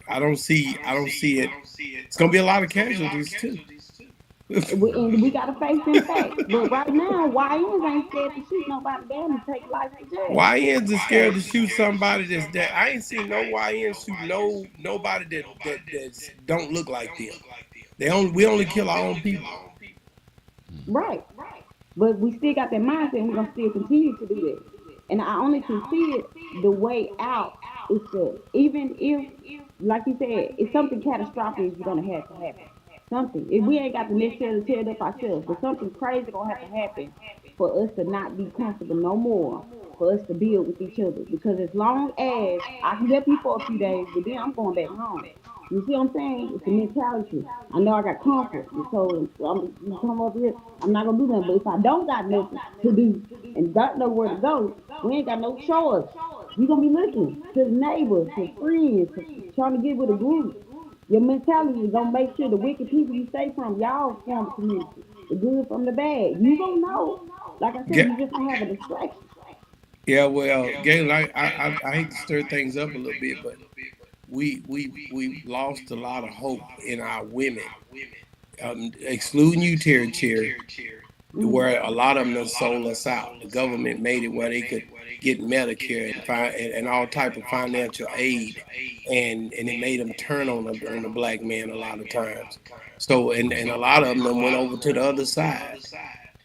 I don't see it. It's going to be a lot of casualties too. And we gotta face them facts. But right now, YNs ain't scared to shoot nobody down and take life to jail. YNs are scared to shoot somebody that's that. I ain't seen no YN shoot nobody that don't look like them. We only kill our own people. Right. But we still got that mindset and we're gonna still continue to do that. And I only can see it the way out is to even if like you said, it's something catastrophic is gonna have to happen. Something. If we ain't got to necessarily tear it up ourselves, but something crazy gonna have to happen for us to not be comfortable no more, for us to build with each other. Because as long as I can help you for a few days, but then I'm going back home. You see what I'm saying? It's the mentality. I know I got comfort, and so I'm come over here. I'm not gonna do nothing. But if I don't got nothing to do and don't know where to go, we ain't got no choice. We gonna be looking to the neighbors, to friends, to trying to get with a group. Your mentality is gonna make sure the wicked people you stay from, y'all form a community. The good from the bad. You gonna know. Like I said, you just don't have a distraction. Yeah, well, Galen, I hate to stir things up a little bit, but we lost a lot of hope in our women, excluding you, Terry Cherry, where a lot of them done sold us out. The government made it where they could get Medicare and all type of financial aid, and it made them turn on the black man a lot of times. So and a lot of them went over to the other side.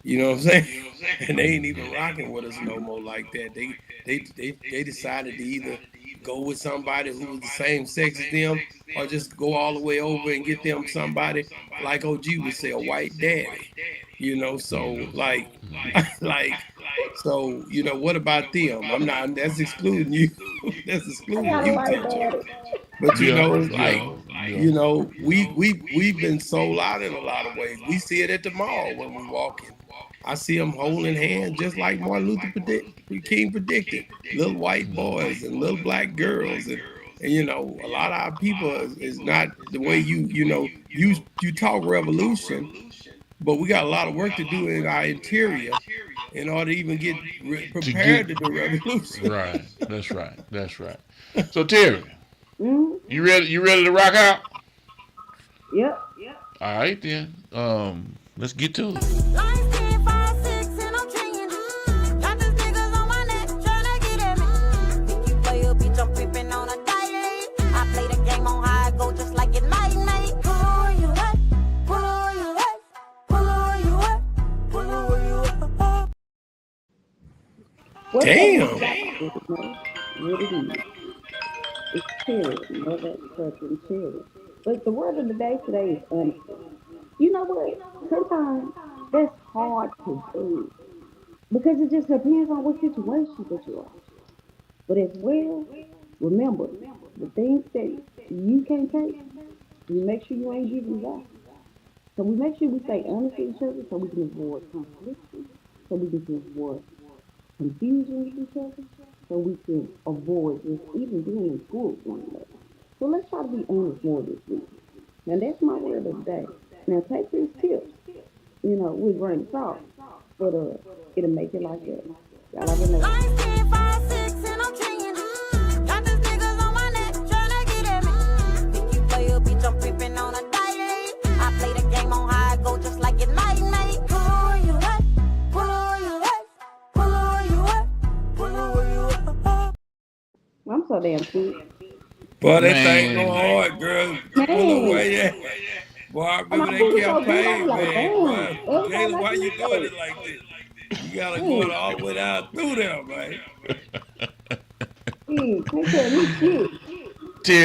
You know what I'm saying? And they ain't even rocking with us no more like that. They decided to either go with somebody who was the same sex as them, or just go all the way over and get them somebody like OG would say, a white daddy. You know, so like, so you know, what about them? I'm not. That's excluding you. That's excluding you, teacher. But you know, like, you know, we've been sold out in a lot of ways. We see it at the mall when we walk in. I see them holding hands just like Martin Luther King predicted. Little white boys and little black girls, and you know, a lot of our people is not the way you know you talk revolution, but we got a lot of work to do in our interior in order to even get prepared to do revolution. Right. That's right. That's right. So Terry, you ready? You ready to rock out? Yep. All right then. Let's get to it. Damn. What it is. It's charity, never fucking charity. But the word of the day today is honesty. You know what? Sometimes that's hard to do because it just depends on what situation that you are. But as well, remember the things that you can't take. You make sure you ain't giving back. So we make sure we stay honest with each other so we can avoid conflict, so we can avoid confusion with each other, so we can avoid just even being in school with one another. So let's try to be honest more this week. Now that's my word of the day. Now take these tips, you know, with grain of salt, but it'll make it like that. Y'all have a nice I'm so damn sweet. Boy, that thing go hard, girl. Pull away, yeah. Boy, I remember that campaign, man. Boy, Galen, why you doing it like this? You gotta go all the way down through there, man.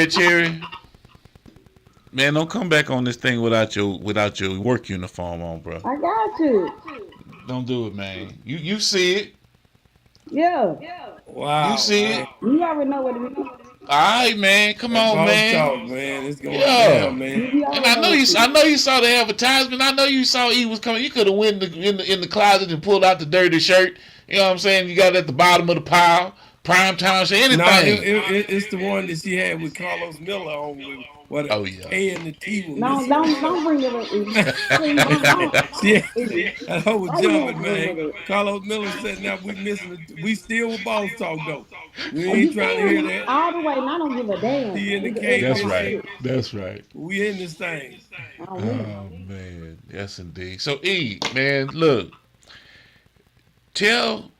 Cherry. Man, don't come back on this thing without your work uniform on, bro. I got you. Don't do it, man. You see it. Yeah. Wow. You see it. You already know what it is. All right, man. Come on, man. Talk, man. It's going down, man. And I know you saw the advertisement. I know you saw E was coming. You could have went in the closet and pulled out the dirty shirt. You know what I'm saying? You got it at the bottom of the pile. Prime time, say No, anything. it's the one that she had with Carlos Miller on with what Oh a yeah. K and the T were Don't missing. don't don't bring it up, E. Please don't Yeah, E. that hoe was Why you had jumping, to bring man. that up? Carlos Miller said, "Now we missing. We still with boss talk though. We You ain't trying to hear can that. all the way, and I don't give a damn. T and the Either K up or That's my right. missing. shit. That's right. We in this thing. I don't need Oh man, yes indeed. So E, man, look, tell,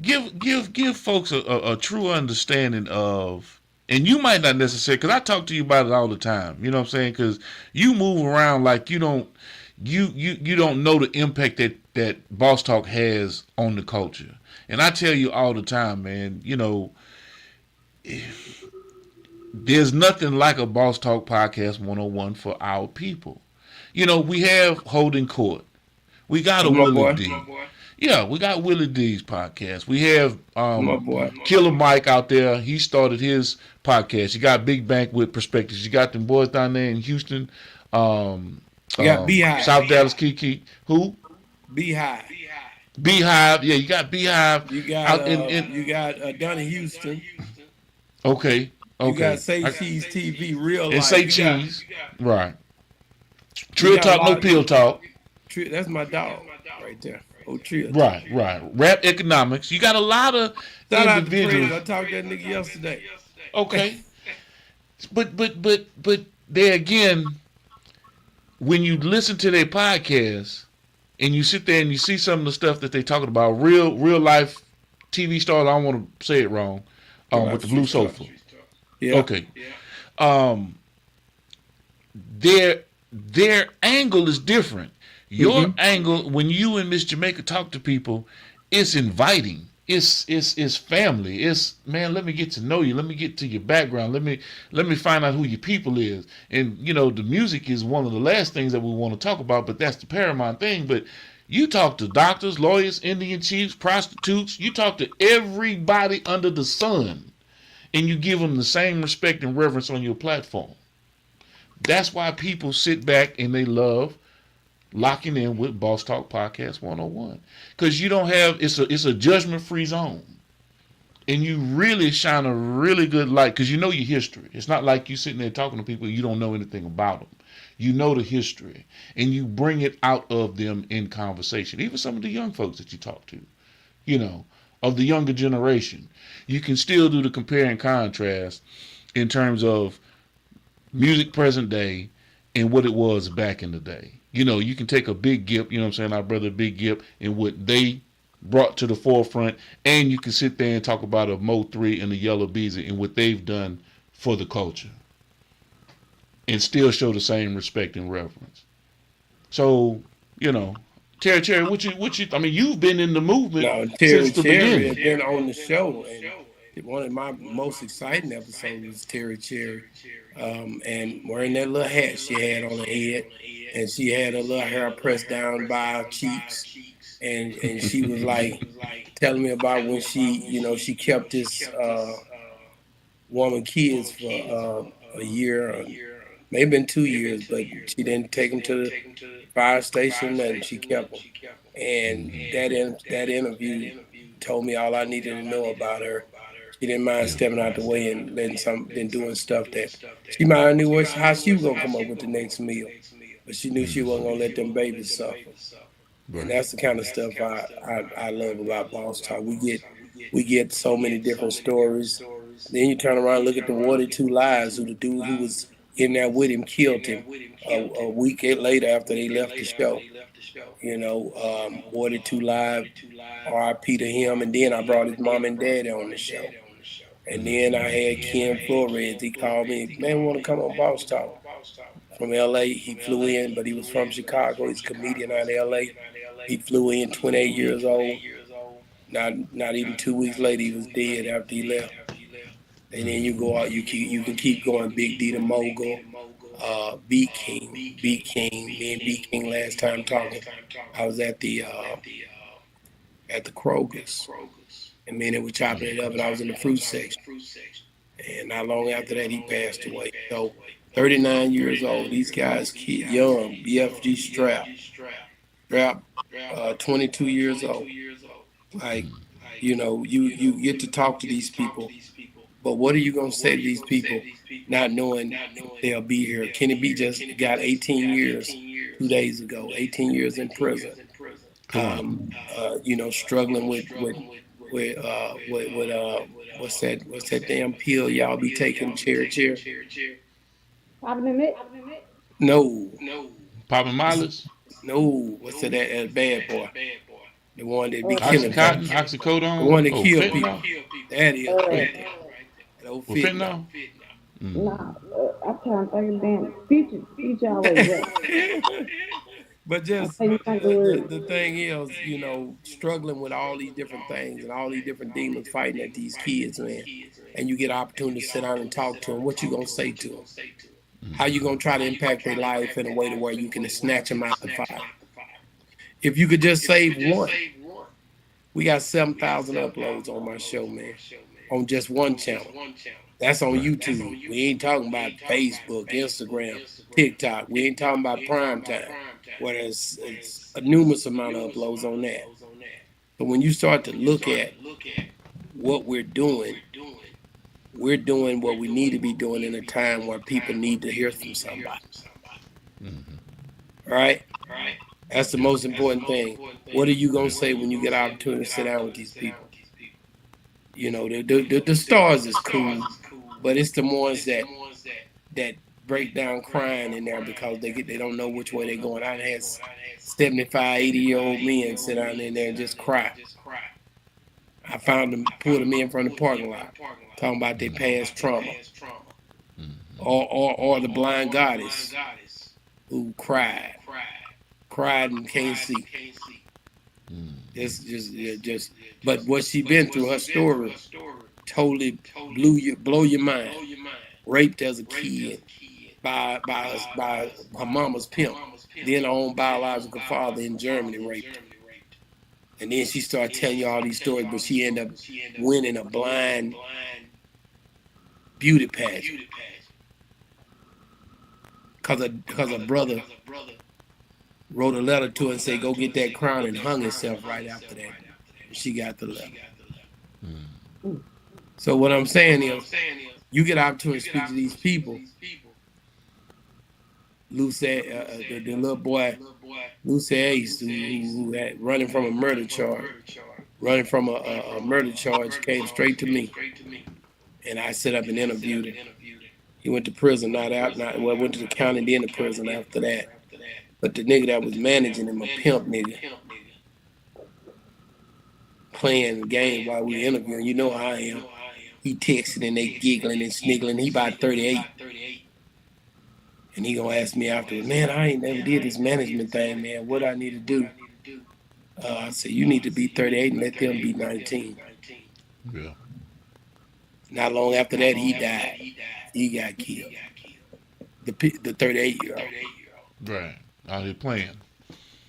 give folks a true understanding of, and you might not necessarily, because I talk to you about it all the time. You know what I'm saying? Because you move around like you don't, you don't know the impact that Boss Talk has on the culture. And I tell you all the time, man. You know, there's nothing like a Boss Talk Podcast 101 for our people. You know, we have Holding Court. We got a My Willie boy. D. Yeah, we got Willie D's podcast. We have My boy. Killer Mike out there. He started his podcast. You got Big Bank with Perspectives. You got them boys down there in Houston. You got Beehive. South Dallas Kiki. Who? Beehive. Beehive. Yeah, you got Beehive. You got out in you got Donnie Houston. okay. You Okay. got Say Cheese TV, real life. And Say You got- Cheese. Right. Trill got a Talk, lot no of- pill talk. That's my dog right there. Oh, Trill. Right. Rap Economics. You got a lot of Shout out to Fred. individuals. I talked to that nigga yesterday. Okay. But there again, when you listen to their podcast and you sit there and you see some of the stuff that they're talking about, real life TV stars, I don't want to say it wrong, with the blue sofa. Yeah. Okay. Their angle is different. Your angle, when you and Miss Jamaica talk to people, it's inviting. It's family. It's, man, let me get to know you. Let me get to your background. Let me find out who your people is. And you know, the music is one of the last things that we want to talk about, but that's the paramount thing. But you talk to doctors, lawyers, Indian chiefs, prostitutes. You talk to everybody under the sun, and you give them the same respect and reverence on your platform. That's why people sit back and they love locking in with Boss Talk Podcast 101, because you don't have, it's a judgment free zone, and you really shine a really good light because you know your history. It's not like you sitting there talking to people you don't know anything about them. You know the history, and you bring it out of them in conversation. Even some of the young folks that you talk to, you know, of the younger generation, you can still do the compare and contrast in terms of music present day and what it was back in the day. You know, you can take a Big Gip, you know what I'm saying, our brother Big Gip, and what they brought to the forefront, and you can sit there and talk about a Mo 3 and the Yellow Beezy and what they've done for the culture, and still show the same respect and reverence. So, you know, Terry, what you? I mean, you've been in the movement No, since the Terry beginning. has been on the show, and one of my most exciting episodes was Terry Cherry, and wearing that little hat she had on her head, and she had her little hair pressed down by her cheeks, and she was like telling me about when she kept this woman kids for a year, maybe been 2 years, but she didn't take them to the fire station, and she kept them. And that interview told me all I needed to know about her. She didn't mind stepping out the way and then doing stuff that she might have knew how she was gonna come up with the next meal, but she knew she wasn't gonna let them babies suffer. And that's the kind of stuff I love about Boss Talk. We get so many different stories. Then you turn around and look at the 42 Lives, who the dude who was in there with him killed him a week later after they left the show. You know, 42 Live, R.I.P. to him. And then I brought his mom and dad on the show. And then I had Ken Flores. He called me, man, we want to come on Boss Talk. From L.A., he flew in, but he was from Chicago. He's a comedian out of L.A. He flew in, 28 years old. Not even 2 weeks later, he was dead after he left. And then you go out, you can keep going. Big D the Mogul, Beat King. Me and Beat King last time talking, I was at the Kroger's, and me and they were chopping it up, and I was in the fruit section. And not long after that, he passed away. So, 39 years old. These guys, young, BFG Strap, 22 years old. Like, you get to talk to these people, but what are you gonna say to these people, not knowing they'll be here? Kenny B just got 18 years 2 days ago, 18 years in prison. Come on. Struggling with what's that damn pill y'all be taking, chair? Popping in it. No, Popping Miles, no, what's that bad boy? The one that be Uh, killing Oxycontin, folks. The Oxycodone, one that oh kill people. fentanyl, That is uh, right there. That old with fentanyl. fentanyl. nah, I'm trying to think of damn future always right. But I just think you think the word. the thing is, struggling with all these different things and all these different demons fighting at these kids, man. And you get an opportunity to sit down and talk to them. What you gonna say to them? How you gonna try to impact their life in a way to where you can snatch them out the fire? If you could just save one, we got 7,000 uploads on my show, man, on just one channel. That's on YouTube. We ain't talking about Facebook, Instagram, TikTok. We ain't talking about prime time, where it's a numerous amount of uploads on that. But when you start to look at what we're doing what we need to be doing in a time where people need to hear from somebody. Right? That's the most important thing. What are you going to say when you get an opportunity to sit down with these people? The stars is cool, but it's the ones that break down crying in there because they don't know which way they're going. I had 75, 80-year-old men sit down in there and just cry. I found them, pulled them in from the parking lot, talking about their past trauma. Or the blind goddess who cried and can't see. Just but what she been through, her story totally blow your mind. Raped as a kid by her mama's pimp, then her own biological father in Germany raped her. And then she started telling you all these stories, but she ended up winning a blind beauty pageant because her brother wrote a letter to her and said, go get that crown, and hung himself right after that. She got the letter. So what I'm saying is, you get an opportunity to speak to these people. Lucy, the little boy, Lucy Ace, who had running from a murder charge, came straight to me, and I set up and interviewed him. He went to prison, went to the county, then to prison after that. But the nigga that was managing him, a pimp nigga, playing the game while we interviewing. You know how I am. He texting and they giggling and sniggling. He about 38. And he gonna ask me afterwards, man, I ain't never did this management thing, man. What I need to do? I said, you need to be 38 and let them be 19. Yeah. Not long after that, he died. He got killed. The 38-year-old. Right. Out here playing.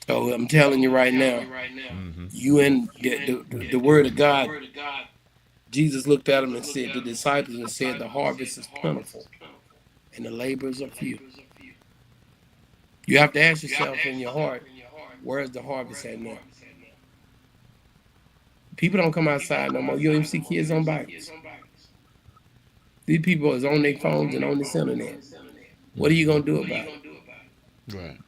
So I'm telling you right now, you in the word of God, Jesus looked at him and said, the disciples, and said, the harvest is plentiful and the laborers are few. You have to ask yourself in your heart, where's the harvest at now? People don't come outside no more. You don't even see kids on bikes. These people is on their phones and on this internet. What are you going to do about it? Right.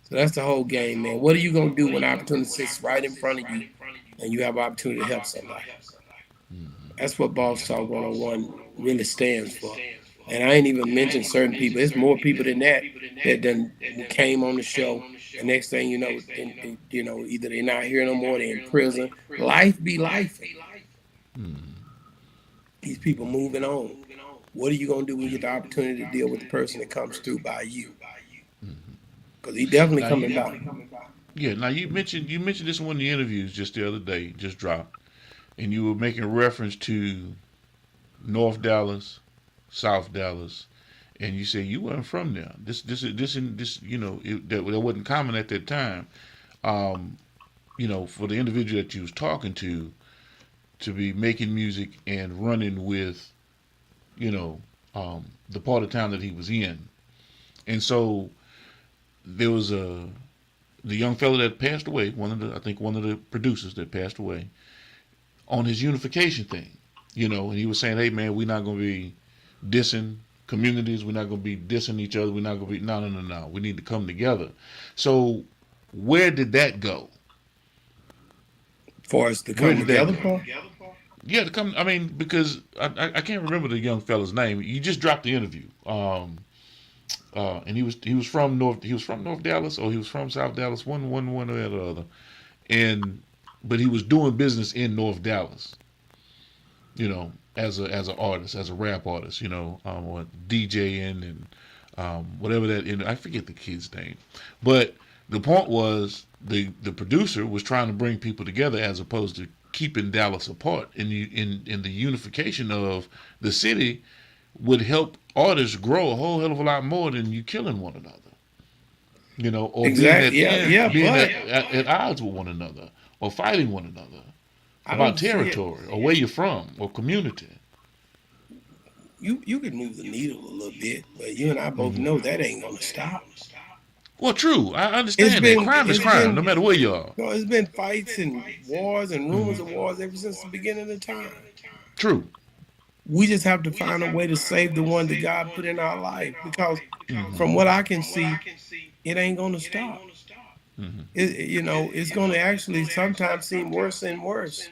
So that's the whole game, man. What are you going to do when opportunity sits right in front of you and you have opportunity to help somebody? That's what Boss Talk 101 really stands for. And I ain't even mentioned certain people. It's more people than that done came on the show. And next thing you know, either they're not here no more, they're in prison. Life be life. These people moving on. What are you going to do when you get the opportunity to deal with the person that comes through by you? Because he definitely coming back. Yeah. Now you mentioned this in one of the interviews just the other day, just dropped, and you were making reference to North Dallas, South Dallas, and you said you weren't from there. This that wasn't common at that time. For the individual that you was talking to be making music and running with, the part of town that he was in, and so there was the young fellow that passed away, I think one of the producers that passed away, on his unification thing, and he was saying, hey man, we're not going to be dissing communities, we're not going to be dissing each other, we're not going to be, no, we need to come together. So where did that go? For us to come together, Paul? Yeah, to come. I mean, because I can't remember the young fella's name. You just dropped the interview. And he was from North Dallas, or he was from South Dallas, one or the other. But he was doing business in North Dallas. As an artist, as a rap artist, or DJing and whatever that. And I forget the kid's name, but the point was the producer was trying to bring people together as opposed to keeping Dallas apart. And in the unification of the city would help artists grow a whole hell of a lot more than you killing one another. Or exactly. being at odds with one another, or fighting one another about territory or where you're from or community. You can move the needle a little bit, but you and I both know that ain't gonna stop. Well, true. I understand that. Crime is crime, no matter where you are. No, it's been fights and wars and rumors of wars ever since the beginning of time. True. We just have to find a way to save the one that God put in our life, because from what I can see, it ain't gonna stop. It's gonna actually sometimes seem worse and worse.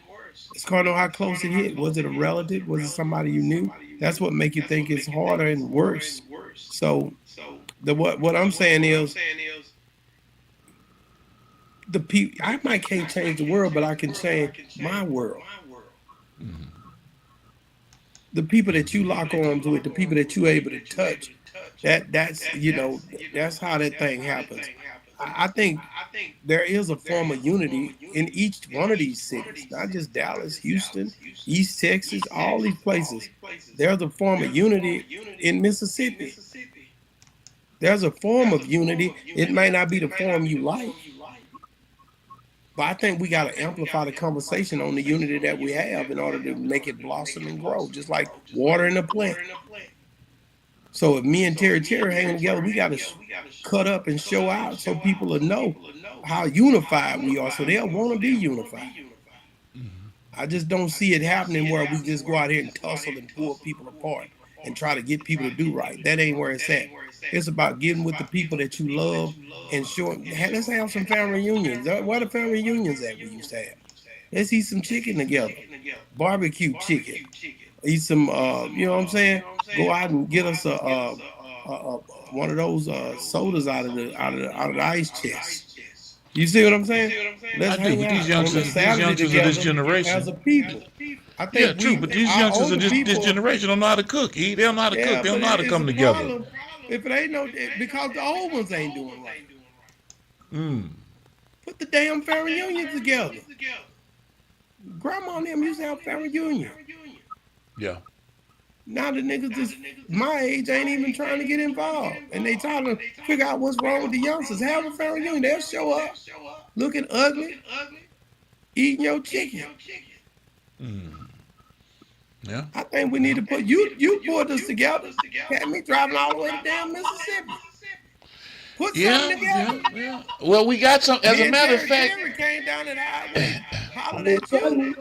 It's gonna know how close it hit. Was it a relative? Was it somebody you knew? That's what make you think it's harder and worse. So what I'm saying is, the people. I can't change the world, but I can change my world. The people that you lock arms with, the people that you're able to touch, that's how that thing happens. I think there is a form of unity in each one of these cities, not just Dallas, Houston, East Texas, all these places. There's a form of unity in Mississippi. There's a form of unity. It may not be the form you like, but I think we got to amplify the conversation on the unity that we have in order to make it blossom and grow, just like water in a plant. So if me and Terry hanging together, we got to cut up and show out so people will know how unified we are, so they'll want to be unified. I just don't see it happening where we just go out here and tussle and pull people apart and try to get people to do right. That ain't where it's at. It's about getting with the people that you love and showing. Let's have some family reunions. Where the family reunions at we used to have? Let's eat some chicken together, barbecue chicken. Eat some, you know what I'm saying? Go out and get us one of those sodas out of the ice chest. You see what I'm saying? Let's I do, but these youngsters of this generation, as a people. I think true. But these youngsters of this generation don't know how to cook. They don't know how to cook. They don't know how to come together. If it ain't because the old ones ain't doing right. Put the damn family reunion together. Grandma and them used to have family reunion. Yeah. Now the niggas just my age ain't even trying to get involved, and they trying to figure out what's wrong with the youngsters. Have a family reunion. They'll show up, looking ugly, eating your chicken. Yeah. I think we need to put you put this together. Had me driving all the way to damn Mississippi. Put something together. Yeah. Well, we got some. As a matter of fact, Terry came down and hollered at you.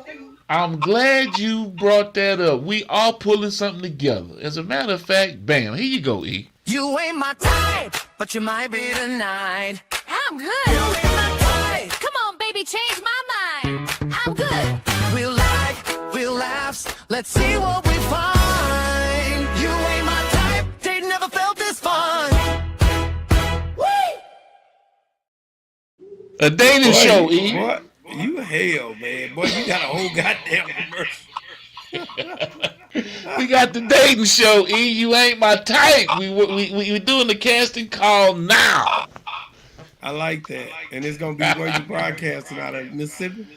I'm glad you brought that up. We are pulling something together. As a matter of fact, bam, here you go, E. You ain't my type, but you might be tonight. I'm good. You ain't my type. Come on, baby, change my mind. I'm good. We'll laugh. Let's see what we find. You ain't my type. They never felt this fun. Woo! A dating show, E. What? You hell, man. Boy, you got a whole goddamn commercial. We got the dating show, E. You ain't my type. We doing the casting call now. I like that. And it's going to be where you broadcasting out of Mississippi?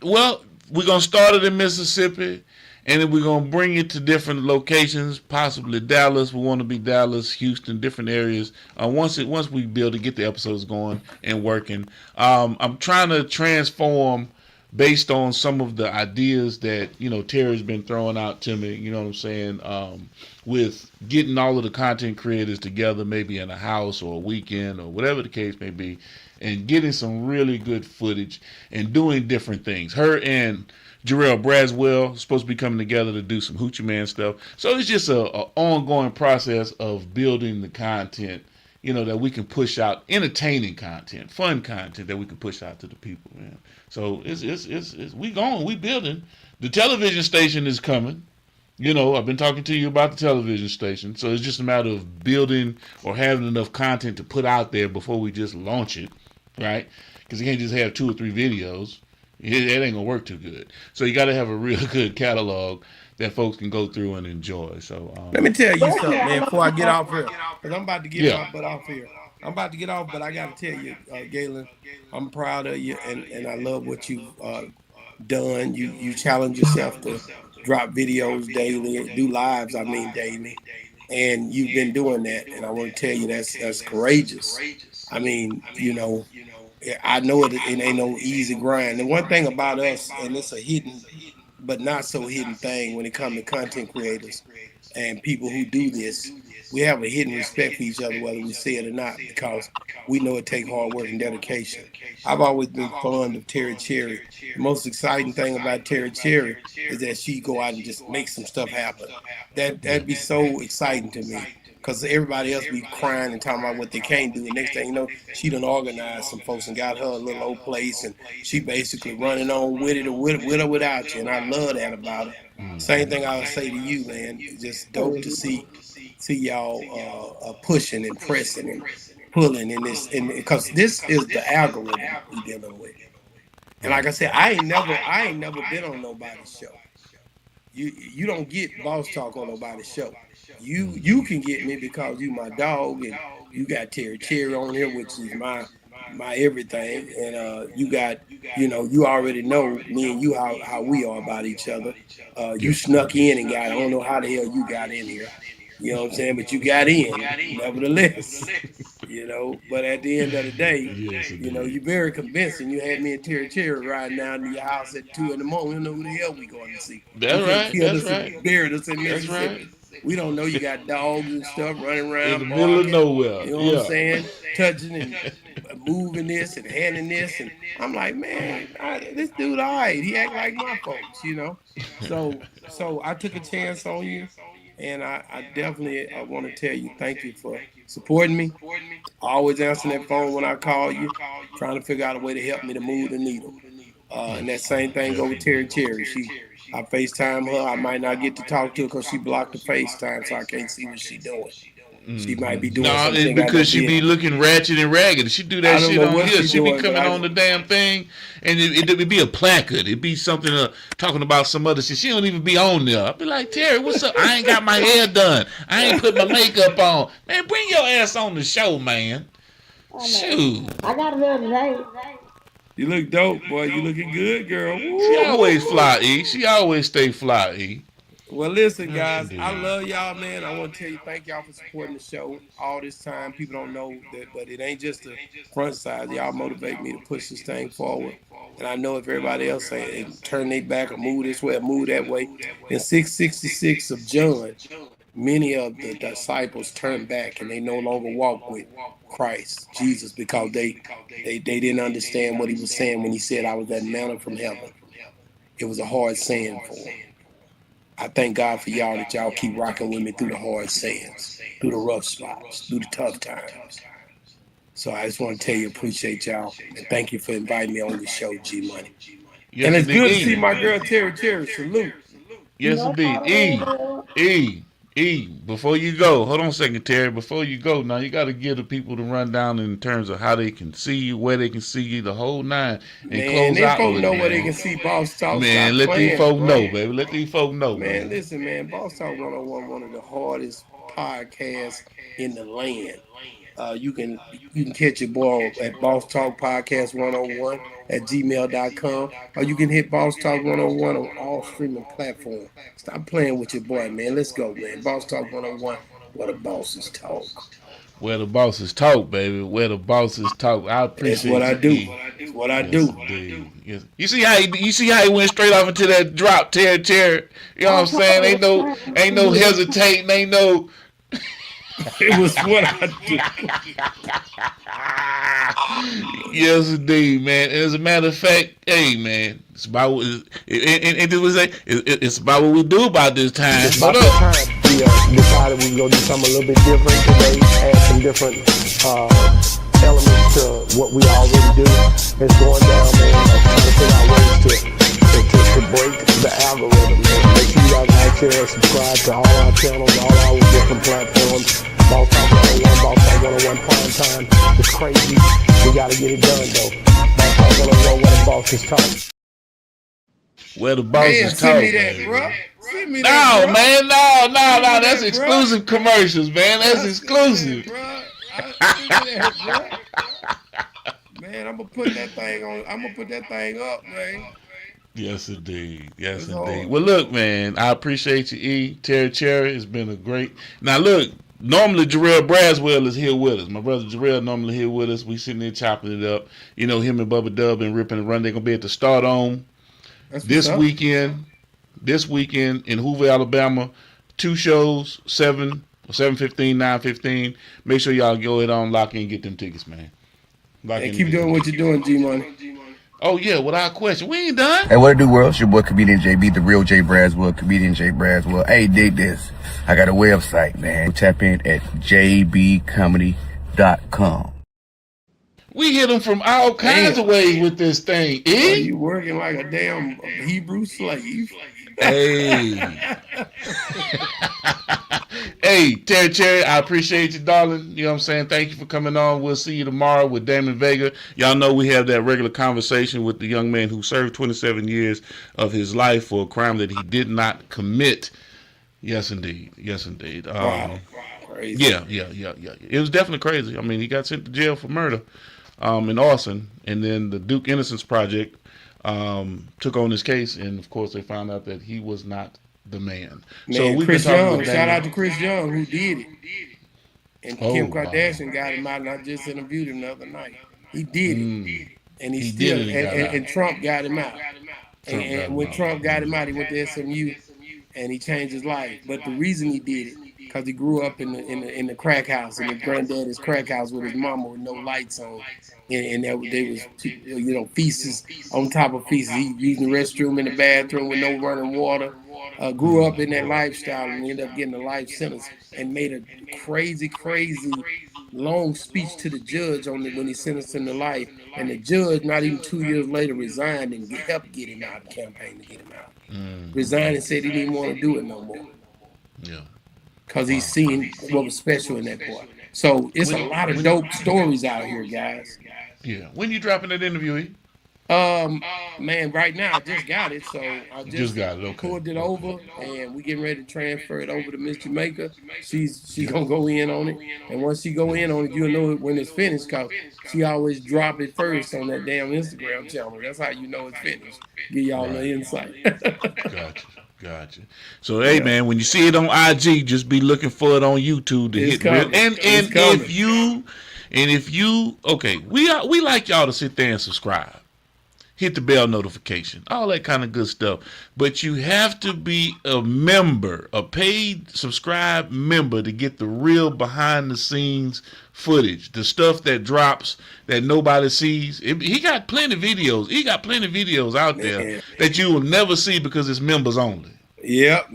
Well, we're going to start it in Mississippi, and then we're going to bring it to different locations, possibly Dallas. We want to be Dallas, Houston, different areas. Once we be able to get the episodes going and working. I'm trying to transform based on some of the ideas that Terry's been throwing out to me. You know what I'm saying? With getting all of the content creators together, maybe in a house or a weekend or whatever the case may be, and getting some really good footage and doing different things. Her and Jarrell Braswell supposed to be coming together to do some Hoochie Man stuff. So it's just a ongoing process of building the content, that we can push out, entertaining content, fun content that we can push out to the people, man. So it's we building. The television station is coming. I've been talking to you about the television station. So it's just a matter of building or having enough content to put out there before we just launch it, right? Because you can't just have 2 or 3 videos. It ain't gonna work too good. So you got to have a real good catalog that folks can go through and enjoy. So let me tell you something, man, before I get off here, because I'm about to get off here. I'm about to get off, but I got to tell you, Galen, I'm proud of you, and I love what you've done. You challenge yourself to drop videos daily, do lives, daily, and you've been doing that, and I want to tell you that's courageous. I mean, I know it ain't no easy grind. And one thing about us, and it's a hidden but not so hidden thing when it comes to content creators and people who do this, we have a hidden respect for each other, whether we say it or not, because we know it takes hard work and dedication. I've always been fond of Terry Cherry. The most exciting thing about Terry Cherry is that she go out and just make some stuff happen. That'd be so exciting to me. Because everybody else be crying and talking about what they can't do. And next thing you know, she done organized some folks and got her a little old place. And she basically running on with it or with or without you. And I love that about her. Same thing I would say to you, man. It's just dope to see y'all pushing and pressing and pulling in this. Because this is the algorithm we're dealing with. And like I said, I ain't never been on nobody's show. You don't get Boss Talk on nobody's show. You can get me because you my dog, and you got Terry Cherry on here, which is my everything, and you got you already know me and you how we are about each other. You snuck in and got, I don't know how the hell you got in here. You know what I'm saying? But you got in, nevertheless. But at the end of the day, you're very convincing. You had me and Terry Cherry riding down to your house at 2 a.m. We don't know who the hell we going to see. That's right. That's right. Buried us in Mississippi. We don't know you got dogs and stuff running around in the middle of nowhere. You know what I'm saying? Touching and moving this and handing this, and I'm like, man, this dude, all right. He act like my folks, So I took a chance on you, and I definitely want to tell you thank you for supporting me. Always answering that phone when I call you, trying to figure out a way to help me to move the needle. And that same thing go with Terry Cherry. I FaceTime her. I might not get to talk to her because she blocked the FaceTime, so I can't see what she's doing. She might be doing something. No, because she be looking ratchet and ragged. She do that shit on here. She be coming on the damn thing, and it'd be a placard. It'd be something talking about some other shit. She don't even be on there. I'd be like, Terry, what's up? I ain't got my hair done. I ain't put my makeup on. Man, bring your ass on the show, man. Shoot. I got a little today. You look dope, boy. You looking good, girl. Woo. She always fly, E. She always stay fly, E. Well, listen, guys. I love y'all, man. I want to tell you, thank y'all for supporting the show all this time. People don't know that, but it ain't just the front side. Y'all motivate me to push this thing forward. And I know if everybody else say turn their back or move this way or move that way. In 666 of John, many of the disciples turned back and they no longer walk with Christ, Jesus, because they didn't understand what he was saying when he said, I was that manna from heaven. It was a hard saying for them. I thank God for y'all that y'all keep rocking with me through the hard sayings, through the rough spots, through the tough times. So I just want to tell you, appreciate y'all, and thank you for inviting me on the show, G Money. Yes, and it's good to see my girl Terry Cherry. Salute. Yes, indeed. E, before you go, hold on a second, Terry. Before you go, now you got to give the people the rundown in terms of how they can see you, where they can see you, the whole nine, and man, close out folk with know it, where they can see Boss Talk. Man, let these folk know, baby. Let these folk know, man. Listen, man, Boss Talk 101, one of the hardest podcasts in the land. You can catch your boy at Boss Talk Podcast 101 at gmail.com, or you can hit Boss Talk 101 on all streaming platforms. Stop playing with your boy, man. Let's go, man. Boss Talk 101, where the bosses talk. Where the bosses talk, baby. Where the bosses talk. I That's appreciate what I you, do. E. That's what I Yes, do. indeed. Yes. You see how he went straight off into that drop, Terry. You know what I'm saying? Ain't no hesitating, ain't no It was what I do. yes, indeed, man. And as a matter of fact, hey, man, it's about what it's about what we do about this time. It's about that time. We decided we were going to do something a little bit different today, add some different elements to what we already do. It's going down, man. Trying to figure out ways to break the algorithm, man. Make sure you guys like, share, and subscribe to all our channels, all our different platforms. Boss Talk 101, Boss Talk 101 Prime Time. It's crazy. We got to get it done, though. Boss Talk 101, where the boss is talking. Where the bosses talk, Send me that, baby. bro. Send me No, that, bro. man, no. Send me That's that, exclusive commercials, man. That's exclusive. Send me that, bro. Man, I'm gonna put that thing on. I'm gonna put that thing up, man. Yes, indeed. Yes, That's indeed. hard. Well, look, man, I appreciate you, E. Terry Cherry. It's been a great. Now, look, normally Jarrell Braswell is here with us. My brother Jarrell normally here with us. We sitting there chopping it up. You know, him and Bubba Dub and Ripping and Run. They're gonna be at the Start On That's this what's up. weekend. This weekend in Hoover, Alabama. 2 shows, 7:15, 9:15. Make sure y'all go ahead on, lock in, and get them tickets, man. Lock in And keep and get doing them what you're doing, G Money. Oh yeah, without question. We ain't done. Hey, what it do, world? It's your boy, Comedian JB, the real J Braswell, Comedian J Braswell. Hey, dig this. I got a website, man. Tap in at jbcomedy.com. We hit them from all kinds of ways with this thing. Oh, Eh? you working like a damn Hebrew slave. Hey. Hey, Terry Cherry, I appreciate you, darling. You know what I'm saying? Thank you for coming on. We'll see you tomorrow with Damon Vega. Y'all know we have that regular conversation with the young man who served 27 years of his life for a crime that he did not commit. Yes, indeed. Yes, indeed. Wow. Crazy. Yeah. It was definitely crazy. I mean, he got sent to jail for murder in Austin, and then the Duke Innocence Project took on this case, and of course they found out that he was not the man. Man, we've Chris been talking Young, with shout Damon. out to Chris Young who did it. And Oh, Kim wow. Kardashian got him out, and I just interviewed him the other night. He did it. And He still, did it and got out. and Trump got him out. Trump got him When out. Trump got him out, he went to SMU and he changed his life. But the reason he did it, because he grew up in the crack house, in his granddaddy's crack house with his mama with no lights on. And they was, feasts on top of feasts. He using the restroom in the bathroom with no running water. Grew up in that lifestyle and ended up getting a life sentence and made a crazy long speech to the judge on when he sentenced him to life. And the judge, not even 2 years later, resigned and helped get him out, campaign to get him out. Resigned and said he didn't want to do it no more. Yeah. Because he's seen what was special in that boy. So it's a lot of dope stories out here, guys. Yeah. When you dropping that interview, E? Man, right now I just got it, so I Just got it, okay. pulled it over, and we getting ready to transfer it over to Miss Jamaica. She's gonna go in on it, and once she go in on it, you'll know it when it's finished, cause she always drop it first on that damn Instagram channel. That's how you know it's finished. Give y'all the insight. Gotcha. So hey, man, when you see it on IG, just be looking for it on YouTube to It's hit. coming. And It's coming. if you okay, we like y'all to sit there and subscribe. Hit the bell notification, all that kind of good stuff. But you have to be a member, a paid subscribe member, to get the real behind the scenes footage, the stuff that drops that nobody sees. He got plenty of videos. He got plenty of videos out there that you will never see because it's members only. Yep.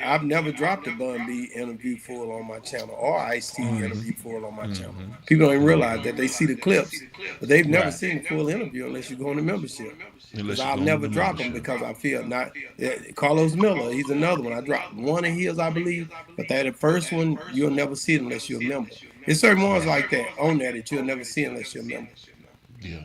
I've never dropped a Bun B interview full on my channel or Ice-T interview full on my channel. People don't even realize that. They see the clips, but they've never seen a full interview unless you go on the membership. I'll never drop them because I feel not. Carlos Miller, he's another one. I dropped one of his, I believe, but that first one, you'll never see it unless you're a member. There's certain ones like that on there that you'll never see unless you're a member. Yeah.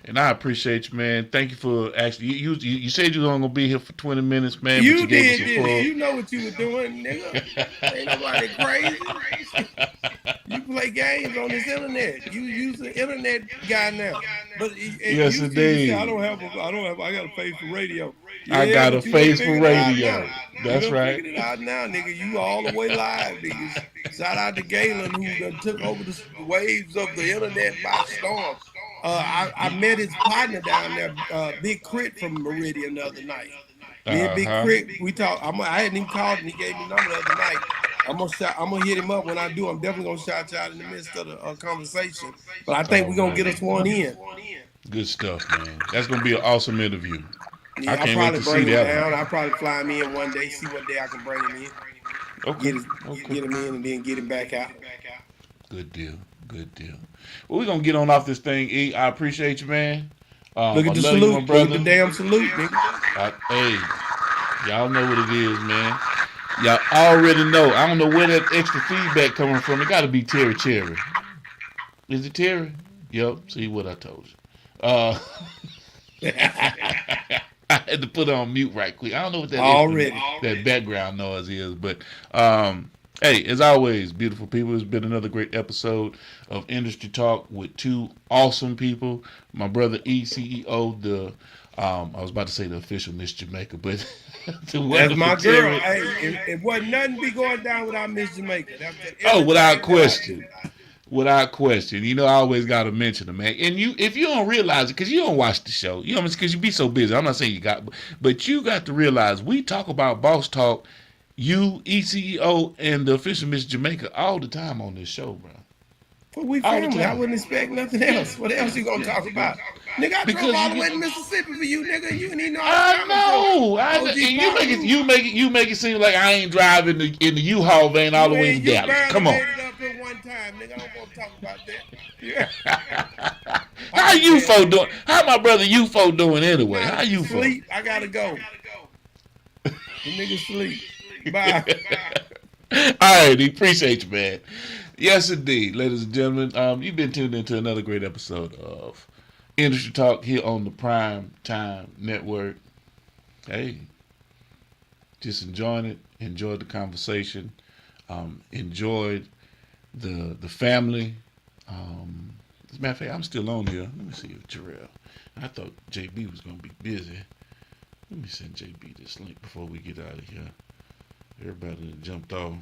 And I appreciate you, man. Thank you for actually. You said you were gonna be here for 20 minutes, man. But You gave us did a this. full. You know what you were doing, nigga. Ain't nobody crazy. You play play games on this internet. You use the internet guy now. But Yes, you say, I indeed. I got a face for radio. I Yeah, got a but you done face for figured it out radio. now. You That's done right. figured it out now, nigga. You all the way live, niggas. Shout out to Galen who done took over the waves of the internet by storm. I met his partner down there, Big Crit from Meridian the other night. Me and Big Uh-huh. Crit, we talked. I hadn't even called him. He gave me the number the other night. I'm gonna hit him up when I do. I'm definitely gonna shout you out in the midst of the conversation. But I think we're gonna get us one in. Good stuff, man. That's gonna be an awesome interview. Yeah, I I'll can't wait probably to see bring him that down. one. I'll probably fly him in one day, see what day I can bring him in. Okay. Get him in and then get him back out. Good deal. Good deal. Well, we're gonna get on off this thing, E. I appreciate you, man. Look I at the love you, salute. my Look brother. at the damn salute, nigga. Hey, y'all know what it is, man. Y'all already know. I don't know where that extra feedback coming from. It got to be Terry Cherry. Is it Terry? Yep. See what I told you. I had to put it on mute right quick. I don't know what that background noise is, but hey, as always, beautiful people, it's been another great episode of Industry Talk with two awesome people. My brother E, CEO, I was about to say the official Miss Jamaica, but That's my girl. Hey, it wasn't nothing be going down without Miss Jamaica. Without question. Without question. You know, I always got to mention them, man. And if you don't realize it, because you don't watch the show, you know, because you be so busy. I'm not saying you got, but you got to realize we talk about Boss Talk, you, ECEO, and the official Miss Jamaica all the time on this show, bro. But we family. I wouldn't expect nothing else. What else you gonna talk about? Nigga, I drove all the way to Mississippi for you, nigga. You didn't even know I know. And you make it seem like I ain't driving in the U-Haul van all the way to Dallas. Come on. Made it up in one time, nigga. I don't want to talk about that. Yeah. How UFO doing? How my brother UFO doing anyway? How UFO? Sleep. I gotta go. The nigga sleep. Bye. All right, appreciate you, man. Yes, indeed, ladies and gentlemen. You've been tuned into another great episode of Industry Talk here on the Prime Time Network. Hey, just enjoying it. Enjoyed the conversation. Enjoyed the family. As a matter of fact, I'm still on here. Let me see if Jarrell. I thought JB was gonna be busy. Let me send JB this link before we get out of here. Everybody that jumped off.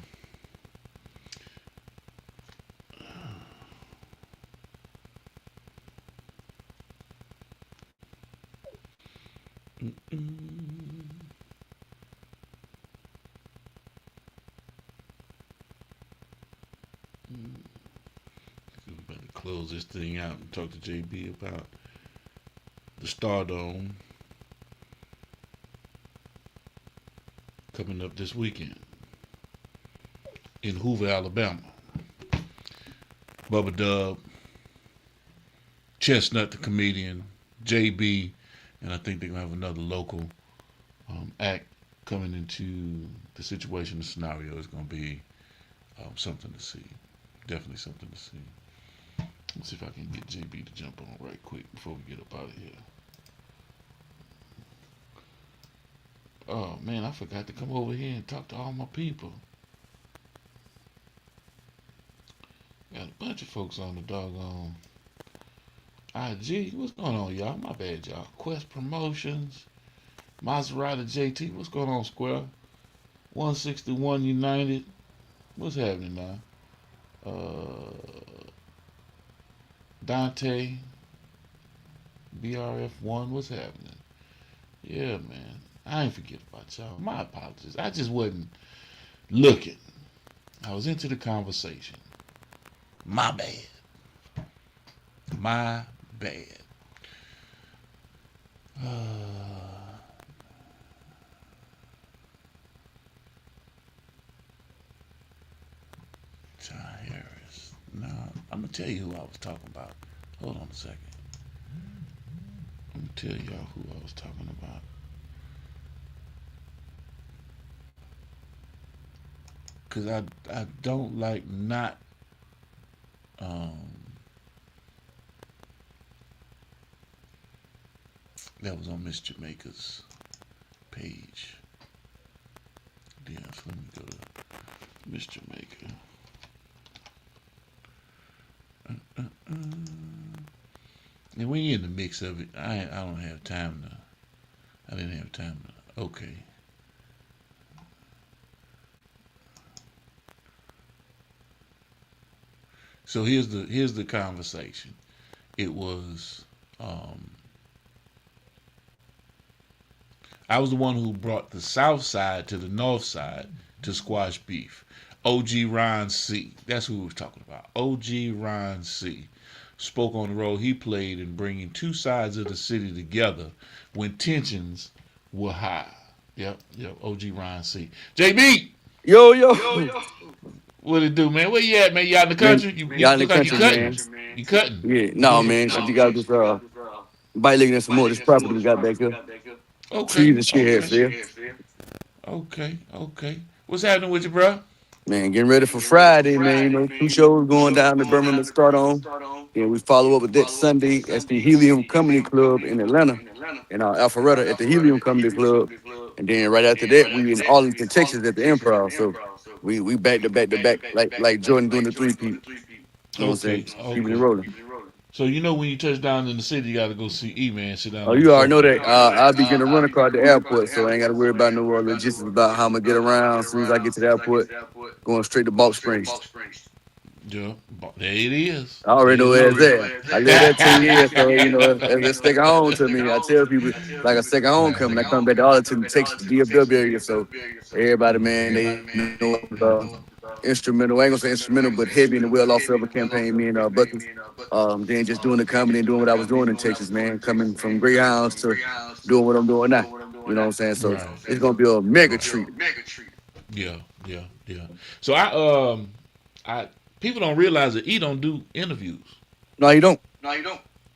We better close this thing out and talk to JB about the Stardome coming up this weekend in Hoover, Alabama. Bubba Dub, Chestnut the comedian, JB, and I think they're going to have another local act coming into the situation. The scenario is going to be something to see. Definitely something to see. Let's see if I can get JB to jump on right quick before we get up out of here. Oh, man, I forgot to come over here and talk to all my people. Got a bunch of folks on the doggone IG. What's going on, y'all? My bad, y'all. Quest Promotions, Maserati JT. What's going on, Square? 161 United. What's happening now? Dante, BRF1. What's happening? Yeah, man. I ain't forget about y'all. My apologies. I just wasn't looking. I was into the conversation. My bad. My bad. John Harris. No, I'm going to tell you who I was talking about. Hold on a second. I'm going to tell y'all who I was talking about. Because I don't like not that was on Miss Jamaica's page. Yeah, so let me go to Miss Jamaica. And when you're in the mix of it, I don't have time to. I didn't have time to. Okay. So here's the conversation. It was I was the one who brought the South Side to the North Side to squash beef. OG Ron C. That's who we were talking about. OG Ron C. Spoke on the role he played in bringing two sides of the city together when tensions were high. Yep. OG Ron C. JB, Yo, yo. what it do, man? Where you at, man? You out in the country? You Y'all in the look like country, you cutting. man. You cutting? Yeah, no, man. So you got this bike looking at some more of this property we got back here. Okay. Trees and shit here, feel. Okay. What's happening with you, bro? Man, getting ready for Friday, man. You know, 2 shows going down to Birmingham to start on. And we follow up with that Sunday at the Helium Comedy Club in Atlanta. And Alpharetta at the Helium Comedy Club. And then right after that, we in Arlington, Texas at the Improv. So we back to back like Jordan doing the 3-peat. You know what I'm saying? Keeping it rolling. So you know when you touch down in the city, you got to go see E-Man. Sit down. Oh, you already know that. I'll be getting a rental car at the airport, so I ain't got to worry about no logistics about how I'm going to get around. As soon as I get to the airport, going straight to Balk Springs. Yeah, there it is. I already know where it's at. I lived there 10 years, so, you know, it's a second home to me. I tell people, like a second homecoming. I come back to Arlington, Texas, DFW area, so everybody, man, they know instrumental. I ain't gonna say instrumental, but heavy in the Well Off Silver campaign, me and Bucky. Then just doing the comedy and doing what I was doing in Texas, man. Coming from Greyhounds to doing what I'm doing now. You know what I'm saying? So it's gonna be a mega treat. Yeah. So I people don't realize that he don't do interviews. No, you don't.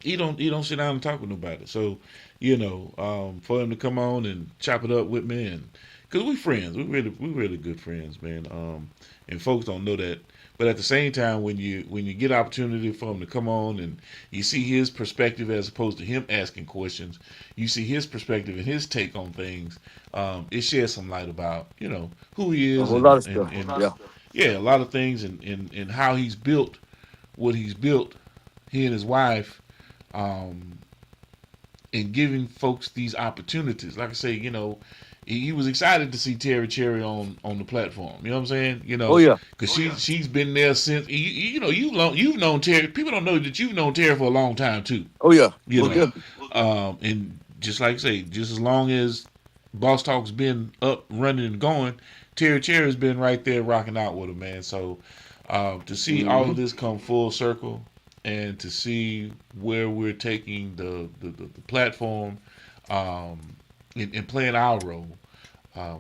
He don't sit down and talk with nobody. So, you know, for him to come on and chop it up with me, and because we friends, we really good friends, man. And folks don't know that. But at the same time, when you get opportunity for him to come on and you see his perspective as opposed to him asking questions, you see his perspective and his take on things. It sheds some light about, you know, who he is. A whole lot of stuff. Yeah, a lot of things, and how he's built what he's built, he and his wife, in giving folks these opportunities. Like I say, you know, he was excited to see Terry Cherry on the platform. You know what I'm saying? You know, because she's been there since. You know, you've known Terry. People don't know that you've known Terry for a long time too. Oh yeah, you know, and just like I say, just as long as Boss Talk's been up, running, and going, Terry Cherry's been right there rocking out with him, man. So to see all of this come full circle, and to see where we're taking the platform, and playing our role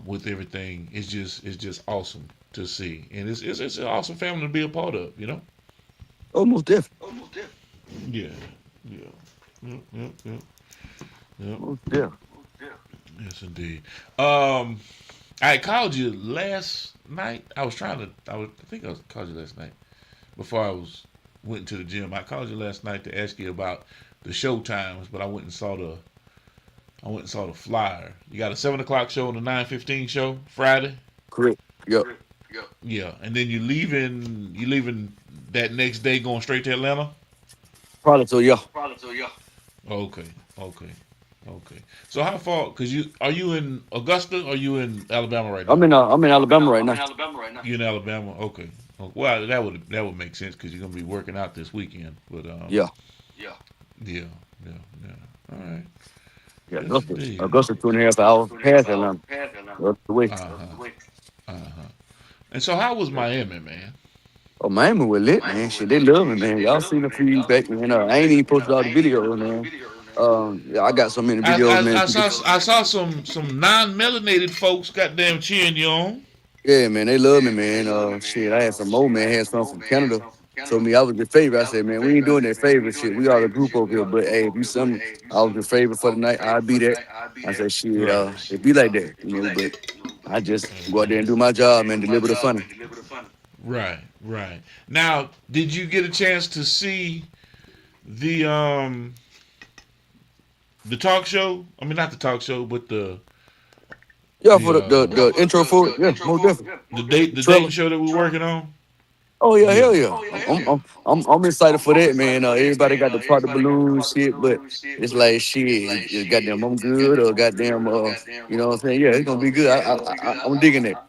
with everything, is just awesome to see, and it's an awesome family to be a part of, you know. Almost definitely. Yeah. Almost definitely. Yes, indeed. I called you last night. I think I called you last night before I went to the gym. I called you last night to ask you about the show times, but I went and saw the flyer. You got a 7:00 show and a 9:15 show Friday. Correct. Yep. Yeah, and then you leaving that next day, going straight to Atlanta. Probably so. Yeah. Okay. So how far? Cause are you in Augusta or are you in Alabama right now? I'm in Alabama right now. You in Alabama? Okay. Well, that would make sense because you're gonna be working out this weekend. But yeah. All right. Yeah, Augusta 2.5 hours past Atlanta. The way. And so how was Miami, man? Oh, Miami was lit, man. Shit, they love me, man. Y'all seen the feedback, man. I ain't even posted all the videos, man. I got so many videos, man. I saw some non-melanated folks goddamn cheering you on. Yeah, man, they love me, man. Shit, I had some more, man. Had some from Canada. Told me I was the favorite. I said, man, we ain't doing that favorite shit. We are a group over here, but hey, if you something, I was the favorite for the night, I'll be there. I said, shit, it be like that, you know, but I just go out there and do my job, man, deliver the funny. Right. Now, did you get a chance to see the talk show? I mean, not the talk show, but the for the intro for it. Yeah, most definitely. The dating show that we're working on. Oh yeah, Yeah. hell yeah. I'm excited for that, man. Everybody got the part the balloon shit, but it's like shit. It's goddamn, I'm good or goddamn, you know what I'm saying? Yeah, it's gonna be good. I'm digging it.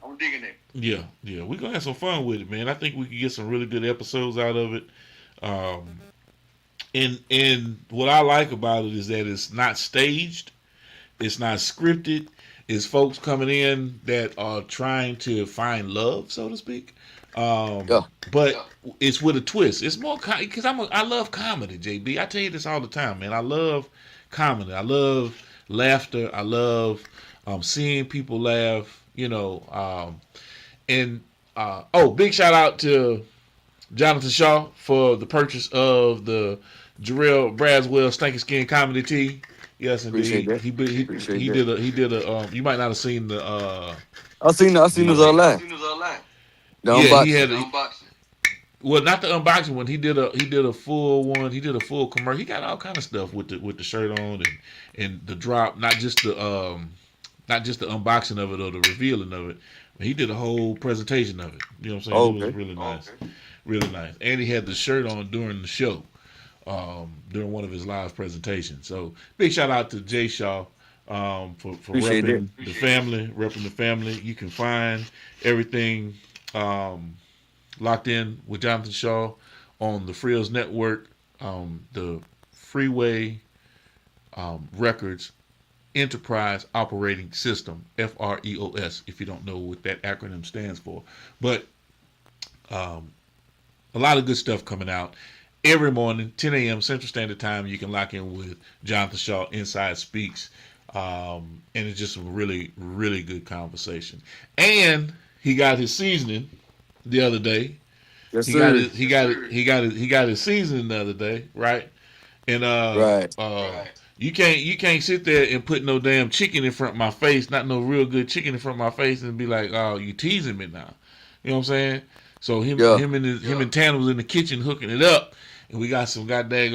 Yeah, yeah, we're gonna have some fun with it, man. I think we can get some really good episodes out of it. Um, and what I like about it is that it's not staged, it's not scripted. It's folks coming in that are trying to find love, so to speak. Yeah, But it's with a twist. It's more because I love comedy, JB. I tell you this all the time, man. I love comedy. I love laughter. I love seeing people laugh. And oh, big shout out to Jonathan Shaw for the purchase of the Jarrell Braswell Stinking Skin comedy tee. Yes, appreciate indeed. that. Appreciate He that. did a you might not have seen the I seen this the online. The yeah, he unboxing. had well, not the unboxing one. He did a full one. He did a full commercial. He got all kind of stuff with the shirt on and the drop, not just the unboxing of it or the revealing of it. He did a whole presentation of it. You know what I'm saying? Oh, It was okay. really nice. Really nice. And he had the shirt on during the show, during one of his live presentations. So big shout out to Jay Shaw for Appreciate that. repping the family. You can find everything locked in with Jonathan Shaw on the Frills Network, the Freeway Records Enterprise Operating System, FREOS, if you don't know what that acronym stands for. But a lot of good stuff coming out. Every morning, 10 a.m. Central Standard Time, you can lock in with Jonathan Shaw, Inside Speaks. And it's just some really, really good conversation. And he got his seasoning the other day. Yes, sir. He got his seasoning the other day, right? And Right. you can't sit there and put no damn chicken in front of my face, not no real good chicken in front of my face, and be like, oh, you teasing me now. You know what I'm saying? So him Yeah. him and Tanner was in the kitchen hooking it up, and we got some goddamn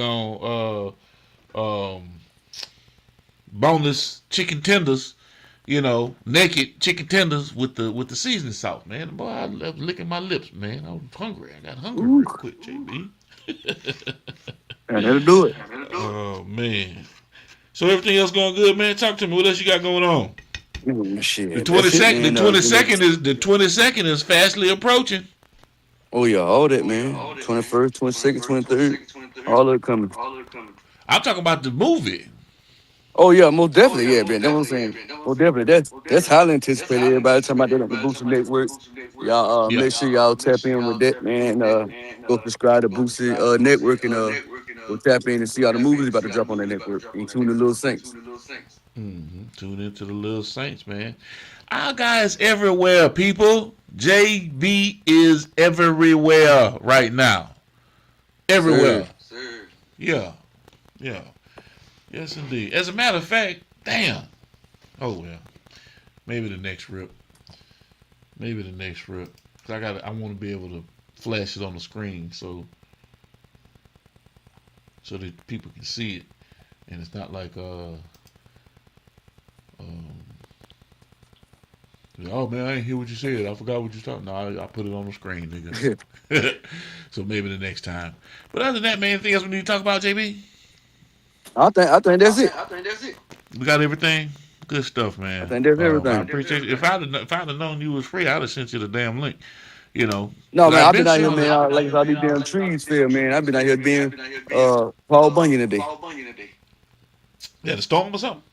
boneless chicken tenders, naked chicken tenders with the seasoning salt, man. Boy, I love licking my lips, man. I was hungry. I got hungry real quick, JB. And that'll do it. Oh man. So everything else going good, man? Talk to me. What else you got going on? Shit. The That's it, 22nd, man. the 22nd is fastly approaching. Oh yeah, all that, man. 21st, 22nd, 23rd, all of it coming. I'm talking about the movie. Oh yeah, most definitely, yeah, man. That's what I'm saying. Most definitely, that's highly anticipated. Everybody talking about that on the Booster Network. Y'all Yeah. make sure y'all tap in with that, man. Go subscribe to Booster Network and go tap in and see all the movies about to drop on that network, including the Little Saints. Tune into the Little Saints, man. Our guys everywhere, people. JB is everywhere right now. Everywhere. Yeah. Yeah. Yes, indeed. As a matter of fact, damn. Oh well. Maybe the next rip. Cause I want to be able to flash it on the screen so that people can see it, and it's not like oh man, I didn't hear what you said. I forgot what you talking. No, I put it on the screen, nigga. So maybe the next time. But other than that, man, anything else we need to talk about, JB? I think that's it. We got everything. Good stuff, man. I think that's I everything. appreciate it. If I'd have known you was free, I'd have sent you the damn link. No, man, I've been out here, man. Like all these damn trees fell, man. I've been out here being Paul Bunyan today. Yeah, the storm or something.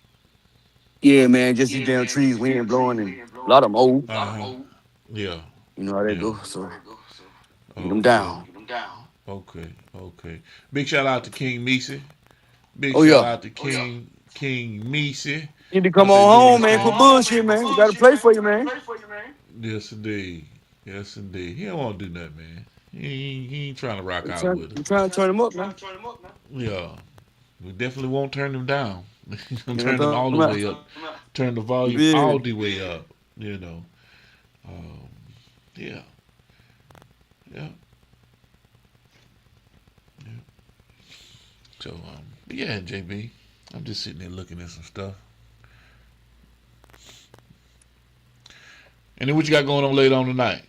Yeah, man, just these damn trees, wind blowing, and a lot of them old. Yeah. You know how they Yeah. go, so get them down. Okay. Big shout out to King Meese. Big Oh, shout yeah. out to King Meese. You need to come on home, man, for bullshit, man. We got to play for you, man. Yes, indeed. He don't want to do nothing, man. He ain't trying to rock out with I'm us. trying to turn him up, man. Yeah. We definitely won't turn them down. Turn Yeah, them all the come way on. up. Turn the volume Yeah. all the way up. Yeah. So, yeah, JB, I'm just sitting there looking at some stuff. And then what you got going on later on tonight?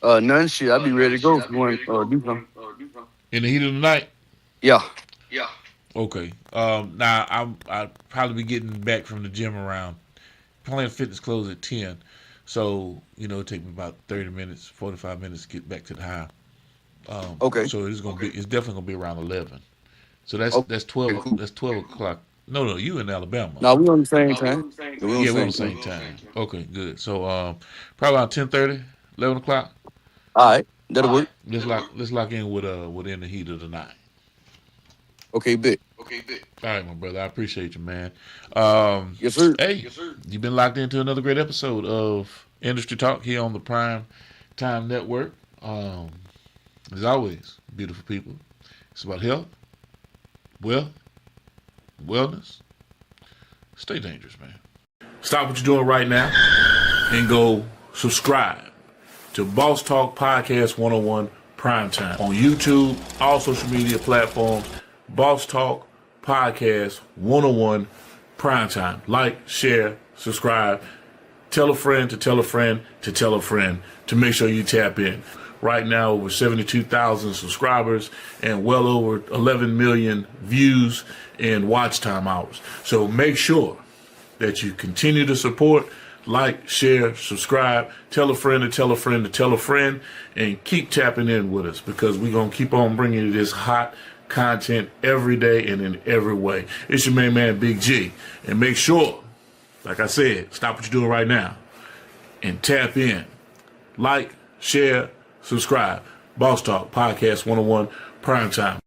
None shit. I be ready to go if you want to do something. In the heat of the night? Yeah. Okay. Now I'll probably be getting back from the gym around. Planet Fitness closes at 10, so it'll take me about 30 minutes, 45 minutes to get back to the high. Okay. So it's definitely gonna be around 11. So that's 12. Okay, cool. That's 12 o'clock. No, you in Alabama. No, we on the same time. Yeah, we're on the same time. Okay, good. So probably around 10:30, 11 o'clock. All right, that'll work. Let's lock in with In the Heat of the Night. Okay, bit. All right, my brother. I appreciate you, man. Yes, sir. Hey, you've been locked into another great episode of Industry Talk here on the Prime Time Network. As always, beautiful people, it's about health, wellness. Stay dangerous, man. Stop what you're doing right now and go subscribe to Boss Talk Podcast 101 Primetime on YouTube, all social media platforms. Boss Talk Podcast 101 Primetime. Like, share, subscribe. Tell a friend to tell a friend to tell a friend to make sure you tap in. Right now, over 72,000 subscribers and well over 11 million views and watch time hours. So make sure that you continue to support, like, share, subscribe, tell a friend to tell a friend to tell a friend, and keep tapping in with us because we're going to keep on bringing you this hot content every day and in every way. It's your main man, Big G. And make sure, like I said, stop what you're doing right now and tap in. Like, share, subscribe. Boss Talk Podcast 101 Primetime.